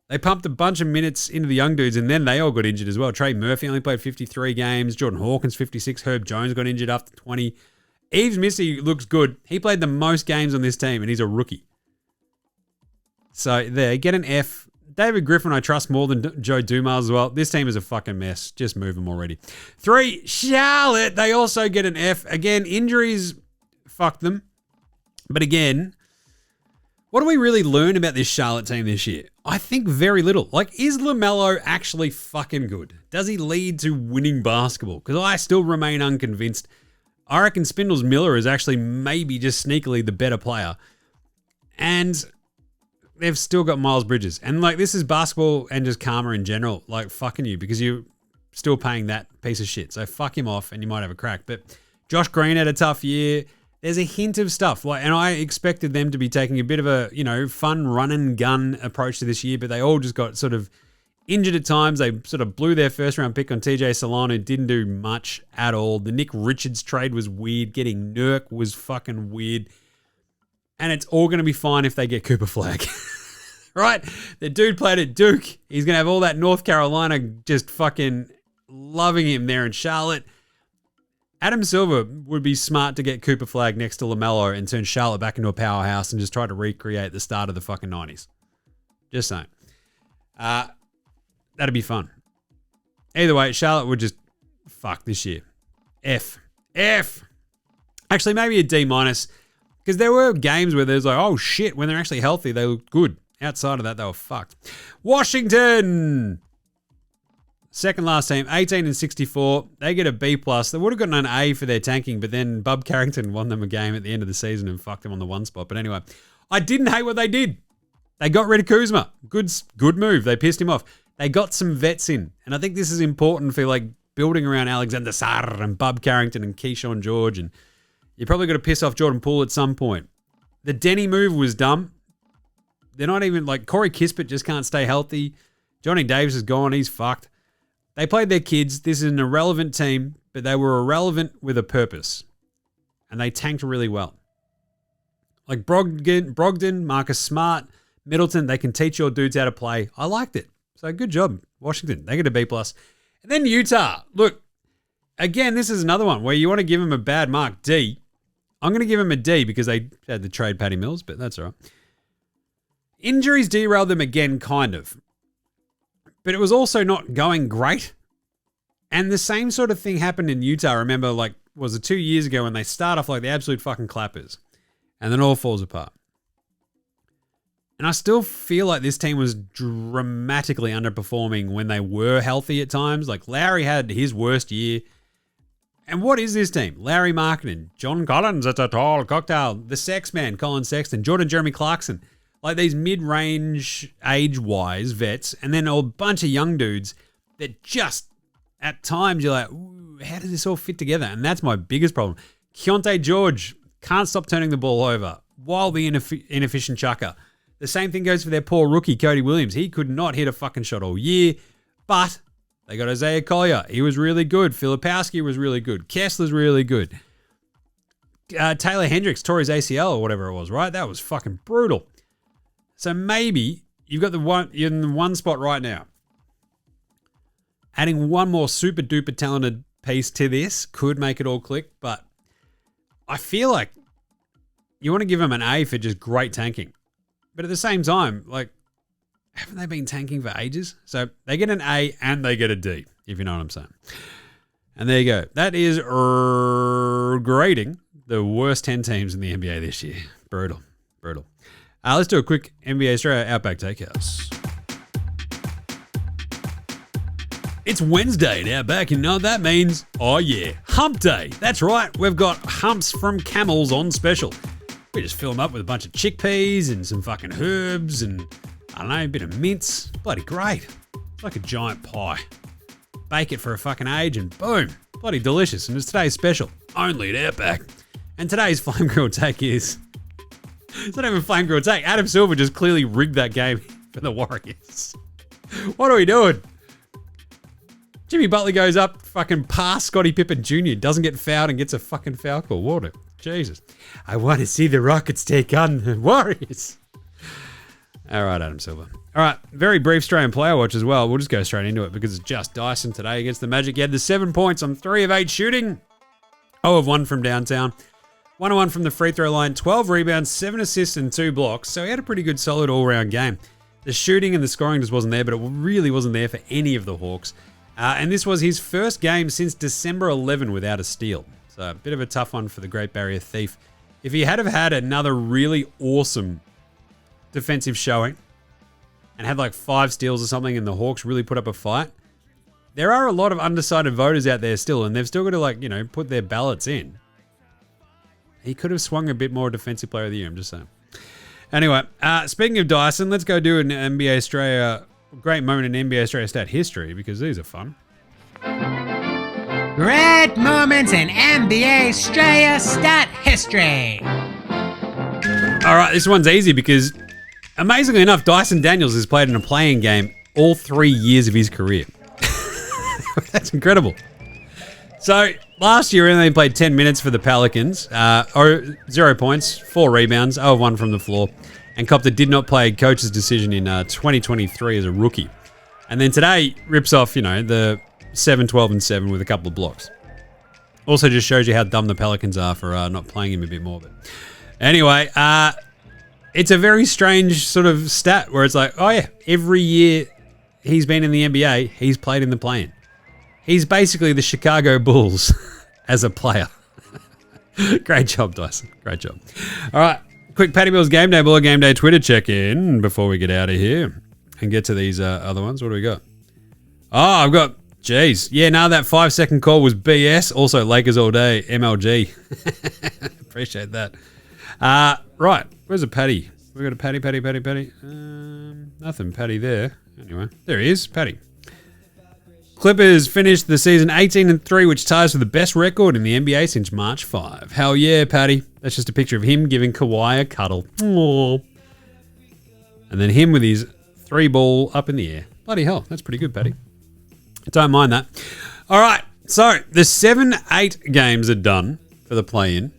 They pumped a bunch of minutes into the young dudes, and then they all got injured as well. Trey Murphy only played 53 games. Jordan Hawkins, 56. Herb Jones got injured after 20. Yves Missy looks good. He played the most games on this team, and he's a rookie. So there, get an F. David Griffin I trust more than Joe Dumars as well. This team is a fucking mess. Just move them already. 3, Charlotte. They also get an F. Again, injuries fucked them. But again, what do we really learn about this Charlotte team this year? I think very little. Like, is LaMelo actually fucking good? Does he lead to winning basketball? Because I still remain unconvinced. I reckon Spindles Miller is actually maybe just sneakily the better player. And they've still got Miles Bridges. And like, this is basketball and just karma in general, like fucking you because you're still paying that piece of shit. So fuck him off and you might have a crack. But Josh Green had a tough year. There's a hint of stuff. Like, and I expected them to be taking a bit of a, fun run and gun approach to this year, but they all just got sort of injured at times. They sort of blew their first round pick on TJ Solano, didn't do much at all. The Nick Richards trade was weird. Getting Nurk was fucking weird. And it's all going to be fine if they get Cooper Flagg. Right? The dude played at Duke. He's going to have all that North Carolina just fucking loving him there in Charlotte. Adam Silver would be smart to get Cooper Flagg next to LaMelo and turn Charlotte back into a powerhouse and just try to recreate the start of the fucking 90s. Just saying. That'd be fun. Either way, Charlotte would just fuck this year. F. Actually, maybe a D-. Because there were games where there's like, oh shit, when they're actually healthy, they look good. Outside of that, they were fucked. Washington! Second last team, 18-64. They get a B+. They would have gotten an A for their tanking, but then Bub Carrington won them a game at the end of the season and fucked them on the one spot. But anyway, I didn't hate what they did. They got rid of Kuzma. Good move. They pissed him off. They got some vets in. And I think this is important for like building around Alexander Sarr and Bub Carrington and Keyshawn George. And you're probably going to piss off Jordan Poole at some point. The Denny move was dumb. They're not even like Corey Kispert just can't stay healthy. Johnny Davis is gone. He's fucked. They played their kids. This is an irrelevant team, but they were irrelevant with a purpose. And they tanked really well. Like Brogdon, Marcus Smart, Middleton, they can teach your dudes how to play. I liked it. So good job, Washington. They get a B+. And then Utah. Look, again, this is another one where you want to give them a bad mark, D. I'm going to give them a D because they had to trade Patty Mills, but that's all right. Injuries derailed them again, kind of. But it was also not going great. And the same sort of thing happened in Utah. Remember, like, was it 2 years ago when they start off like the absolute fucking clappers and then all falls apart. And I still feel like this team was dramatically underperforming when they were healthy at times. Like, Lowry had his worst year. And what is this team? Larry Markkinen, John Collins, it's a tall cocktail, the sex man, Colin Sexton, Jordan Jeremy Clarkson. Like these mid-range, age-wise vets, and then a bunch of young dudes that just, at times, you're like, ooh, how does this all fit together? And that's my biggest problem. Keontae George can't stop turning the ball over. Wildly inefficient chucker. The same thing goes for their poor rookie, Cody Williams. He could not hit a fucking shot all year, but they got Isaiah Collier. He was really good. Filipowski was really good. Kessler's really good. Taylor Hendricks tore his ACL or whatever it was, right? That was fucking brutal. So maybe you've got you're in the one spot right now. Adding one more super duper talented piece to this could make it all click, but I feel like you want to give them an A for just great tanking. But at the same time, like, haven't they been tanking for ages? So they get an A and they get a D, if you know what I'm saying. And there you go. That is grading the worst 10 teams in the NBA this year. Brutal. Let's do a quick NBA Straya Outback Takehouse. It's Wednesday at Outback, and you know what that means? Oh yeah, hump day. That's right, we've got humps from camels on special. We just fill them up with a bunch of chickpeas and some fucking herbs and, I don't know, a bit of mince. Bloody great. It's like a giant pie. Bake it for a fucking age and boom, bloody delicious. And it's today's special, only at Outback. And today's Flame Grill Take is... It's not even Flame Grill Take. Adam Silver just clearly rigged that game for the Warriors. What are we doing? Jimmy Butler goes up fucking past Scottie Pippen Jr., doesn't get fouled and gets a fucking foul call. What a... Jesus. I want to see the Rockets take on the Warriors. All right, Adam Silver. All right, very brief Australian player watch as well. We'll just go straight into it because it's just Dyson today against the Magic. He had the 7 points on 3 of 8 shooting. 0 of 1 from downtown. 1 of 1 from the free throw line. 12 rebounds, 7 assists and 2 blocks. So he had a pretty good, solid all-round game. The shooting and the scoring just wasn't there, but it really wasn't there for any of the Hawks. And this was his first game since December 11 without a steal. So a bit of a tough one for the Great Barrier Thief. If he had have had another really awesome defensive showing and had like 5 steals or something and the Hawks really put up a fight, there are a lot of undecided voters out there still, and they've still got to, like, you know, put their ballots in. He could have swung a bit more defensive player of the year, I'm just saying. Anyway, speaking of Dyson, let's go do an NBA Straya, great moment in NBA Straya stat history, because these are fun. Great moments in NBA Straya stat history. All right, this one's easy because, amazingly enough, Dyson Daniels has played in a playing game all 3 years of his career. That's incredible. So, last year he only played 10 minutes for the Pelicans, 0 points, 4 rebounds, 0 of 1 from the floor, and copped a did not play coach's decision in 2023 as a rookie. And then today, rips off, the 7, 12, and 7 with a couple of blocks. Also just shows you how dumb the Pelicans are for not playing him a bit more. But anyway, it's a very strange sort of stat where it's like, oh yeah, every year he's been in the NBA, he's played in the play-in. He's basically the Chicago Bulls as a player. Great job, Dyson. Great job. All right, quick Paddy Mills Game Day, Baller Game Day Twitter check-in before we get out of here and get to these other ones. What do we got? Oh, I've got, geez. Yeah, no, that 5-second call was BS. Also, Lakers all day, MLG. Appreciate that. Right, where's a Paddy? We got a Paddy. Nothing Paddy there. Anyway, there he is, Paddy. Clippers finished the season 18-3, which ties for the best record in the NBA since March 5. Hell yeah, Paddy. That's just a picture of him giving Kawhi a cuddle. Aww. And then him with his 3-ball up in the air. Bloody hell, that's pretty good, Paddy. Don't mind that. All right, so the 7-8 games are done for the play-in.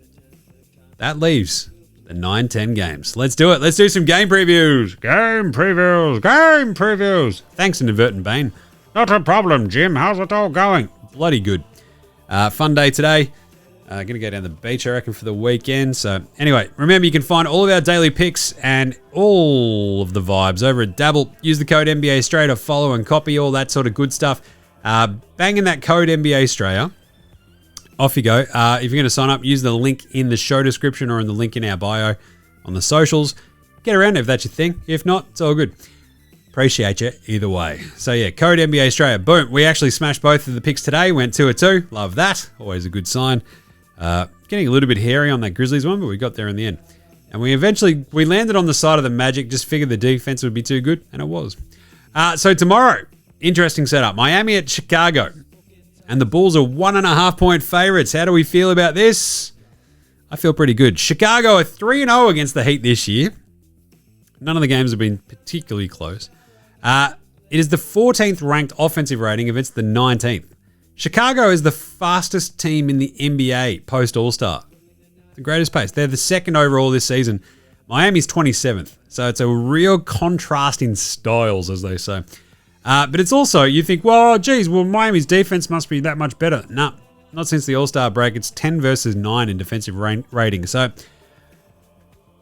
That leaves the 9-10 games. Let's do it. Let's do some game previews. Game previews. Thanks, Inadvertent Bane. Not a problem, Jim. How's it all going? Bloody good. Fun day today. Going to go down the beach, I reckon, for the weekend. So anyway, remember you can find all of our daily picks and all of the vibes over at Dabble. Use the code NBA Straya to follow and copy all that sort of good stuff. Bang in that code NBA Straya. Off you go. If you're going to sign up, use the link in the show description or in the link in our bio on the socials. Get around it if that's your thing. If not, it's all good. Appreciate you either way. So yeah, code NBA Straya. Boom. We actually smashed both of the picks today. Went 2-2. Love that. Always a good sign. Getting a little bit hairy on that Grizzlies one, but we got there in the end. And we landed on the side of the Magic. Just figured the defense would be too good, and it was. So tomorrow, interesting setup. Miami at Chicago. And the Bulls are 1.5 point favorites. How do we feel about this? I feel pretty good. Chicago are 3-0 against the Heat this year. None of the games have been particularly close. It is the 14th ranked offensive rating against the 19th. Chicago is the fastest team in the NBA post-All-Star. The greatest pace. They're the second overall this season. Miami's 27th. So it's a real contrast in styles, as they say. But it's also, you think, well, geez, Miami's defense must be that much better. No, not since the All-Star break. It's 10 versus 9 in defensive rating. So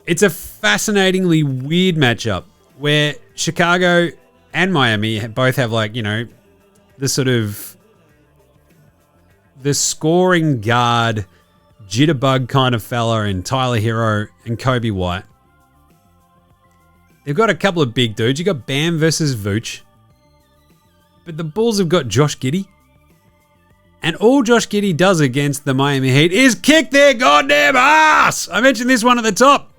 it's a fascinatingly weird matchup where Chicago and Miami both have, like, the sort of the scoring guard, jitterbug kind of fella in Tyler Hero and Kobe White. They've got a couple of big dudes. You got Bam versus Vooch. But the Bulls have got Josh Giddey. And all Josh Giddey does against the Miami Heat is kick their goddamn ass. I mentioned this one at the top.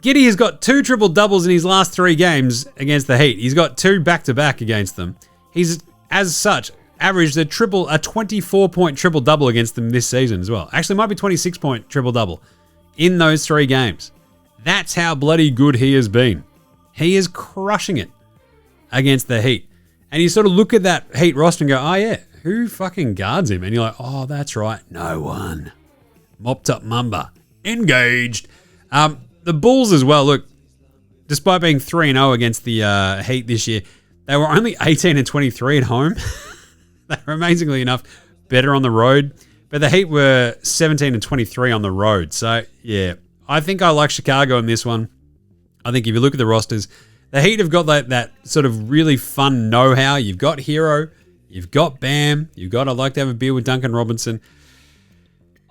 Giddey has got 2 triple-doubles in his last 3 games against the Heat. He's got 2 back-to-back against them. He's, as such, averaged a 24-point triple-double against them this season as well. Actually, it might be 26-point triple-double in those 3 games. That's how bloody good he has been. He is crushing it against the Heat. And you sort of look at that Heat roster and go, oh yeah, who fucking guards him? And you're like, oh, that's right, no one. Mopped up Mamba. Engaged. The Bulls as well, look, despite being 3-0 against the Heat this year, they were only 18-23 at home. They were amazingly enough better on the road. But the Heat were 17-23 on the road. So, yeah, I think I like Chicago in this one. I think if you look at the rosters, the Heat have got that sort of really fun know-how. You've got Hero, you've got Bam, you've got I'd like to have a beer with Duncan Robinson.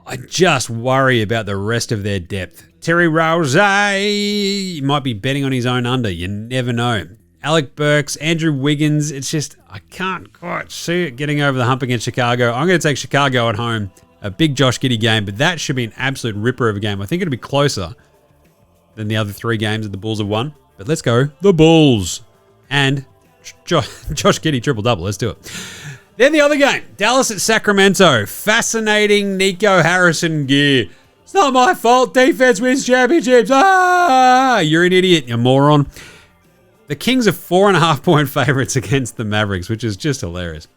I just worry about the rest of their depth. Terry Rozier might be betting on his own under. You never know. Alec Burks, Andrew Wiggins. It's just, I can't quite see it getting over the hump against Chicago. I'm going to take Chicago at home. A big Josh Giddey game, but that should be an absolute ripper of a game. I think it'll be closer than the other 3 games that the Bulls have won. But let's go, the Bulls. And Josh Giddey triple-double. Let's do it. Then the other game, Dallas at Sacramento. Fascinating Nico Harrison gear. It's not my fault. Defense wins championships. Ah, you're an idiot, you moron. The Kings are 4.5-point favorites against the Mavericks, which is just hilarious.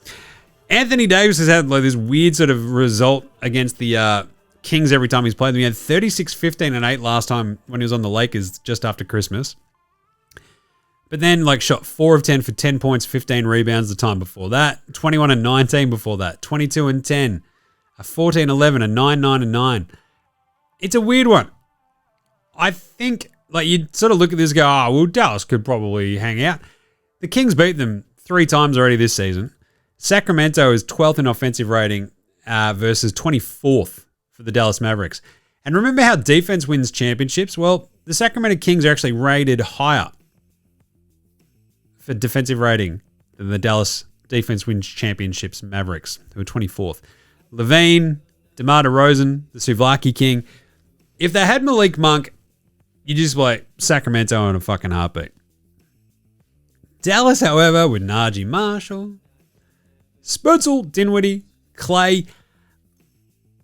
Anthony Davis has had like this weird sort of result against the Kings every time he's played them. He had 36, 15, and 8 last time when he was on the Lakers just after Christmas. But then like shot 4 of 10 for 10 points, 15 rebounds the time before that. 21 and 19 before that. 22 and 10. A 14, 11, a 9, 9, and 9. It's a weird one. I think like you'd sort of look at this and go, oh, well, Dallas could probably hang out. The Kings beat them 3 times already this season. Sacramento is 12th in offensive rating versus 24th for the Dallas Mavericks. And remember how defense wins championships? Well, the Sacramento Kings are actually rated higher for defensive rating than the Dallas defense wins championships Mavericks, who are 24th. Levine, DeMar DeRozan, the Souvlaki King. If they had Malik Monk, you just like Sacramento in a fucking heartbeat. Dallas, however, with Najee Marshall, Spurzel, Dinwiddie, Clay.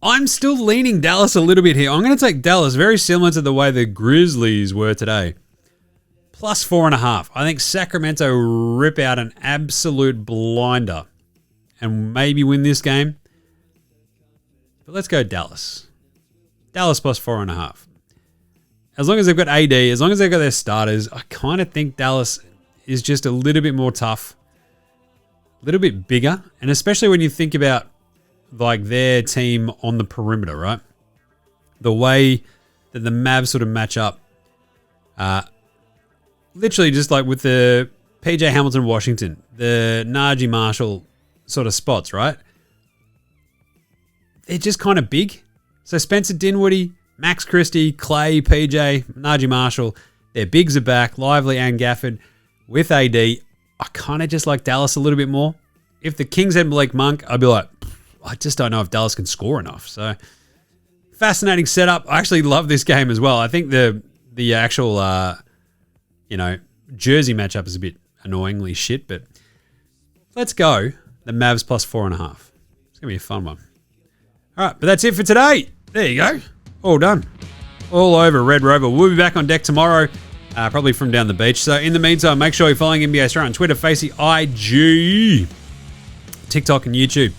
I'm still leaning Dallas a little bit here. I'm going to take Dallas very similar to the way the Grizzlies were today. Plus 4.5. I think Sacramento rip out an absolute blinder and maybe win this game. But let's go Dallas. Dallas plus 4.5. As long as they've got AD, as long as they've got their starters, I kind of think Dallas is just a little bit more tough, a little bit bigger, and especially when you think about like their team on the perimeter, right? The way that the Mavs sort of match up, literally just like with the PJ Hamilton Washington, the Najee Marshall sort of spots, right? They're just kind of big. So Spencer Dinwiddie, Max Christie, Clay, PJ, Najee Marshall, their bigs are back, Lively and Gafford. With AD, I kind of just like Dallas a little bit more. If the Kings had Malik Monk, I'd be like, I just don't know if Dallas can score enough. So fascinating setup. I actually love this game as well. I think the actual jersey matchup is a bit annoyingly shit, but let's go the Mavs plus 4.5. It's going to be a fun one. All right, but that's it for today. There you go. All done. All over Red Rover. We'll be back on deck tomorrow, probably from down the beach. So in the meantime, make sure you're following NBA Straya on Twitter, Facey, IG, TikTok, and YouTube.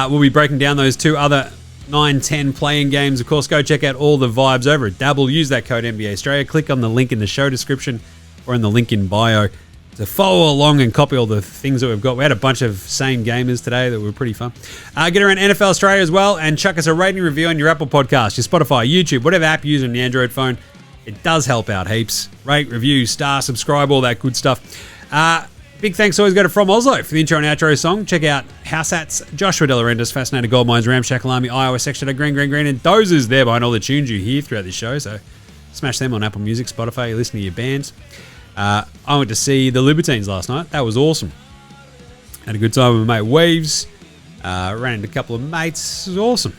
We'll be breaking down those 2 other 9-10 playing games. Of course, go check out all the vibes over at Dabble. Use that code NBA Straya. Click on the link in the show description or in the link in bio to follow along and copy all the things that we've got. We had a bunch of same gamers today that were pretty fun. Get around NFL Australia as well and chuck us a rating review on your Apple Podcast, your Spotify, YouTube, whatever app you use on the Android phone. It does help out heaps. Rate, review, star, subscribe, all that good stuff. Big thanks always go to From Oslo for the intro and outro song. Check out House Hats, Joshua De Laurentiis, Fascinating Gold Mines, Ramshackle Army, Iowa Section, Green, and Dozers there behind all the tunes you hear throughout this show. So smash them on Apple Music, Spotify, you listen to your bands. I went to see the Libertines last night. That was awesome. Had a good time with my mate Waves. Ran into a couple of mates. It was awesome.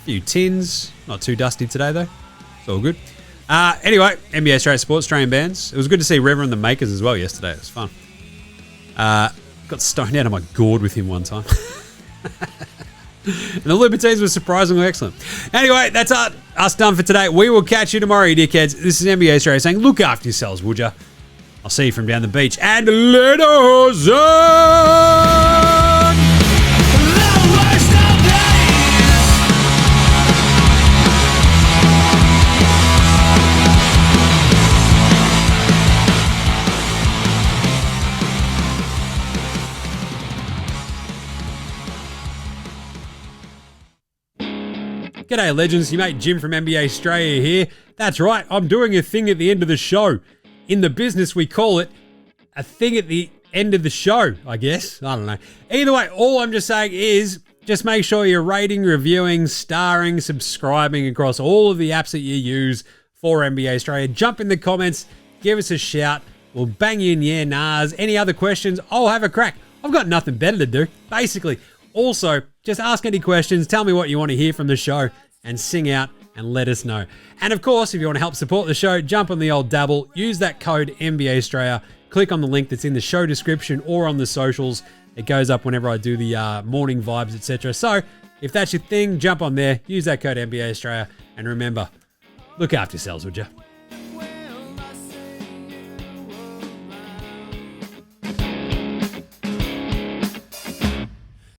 A few tins. Not too dusty today, though. It's all good. Anyway, NBA Straya Sports, Australian bands. It was good to see Reverend the Makers as well yesterday. It was fun. Got stoned out of my gourd with him one time. And the Libertines were surprisingly excellent. Anyway, that's us done for today. We will catch you tomorrow, you dickheads. This is NBA Straya saying, look after yourselves, would ya? I'll see you from down the beach. And later, Zone! G'day legends, your mate Jim from NBA Straya here. That's right, I'm doing a thing at the end of the show. In the business we call it a thing at the end of the show, I guess. I don't know. Either way, all I'm just saying is just make sure you're rating, reviewing, starring, subscribing across all of the apps that you use for NBA Straya. Jump in the comments, give us a shout. We'll bang you in yeah, nahs. Any other questions? I'll have a crack. I've got nothing better to do, basically. Also, just ask any questions, tell me what you want to hear from the show, and sing out and let us know. And of course, if you want to help support the show, jump on the old dabble, use that code NBA Straya, click on the link that's in the show description or on the socials. It goes up whenever I do the morning vibes, etc. So if that's your thing, jump on there, use that code NBA Straya, and remember, look after yourselves, would you?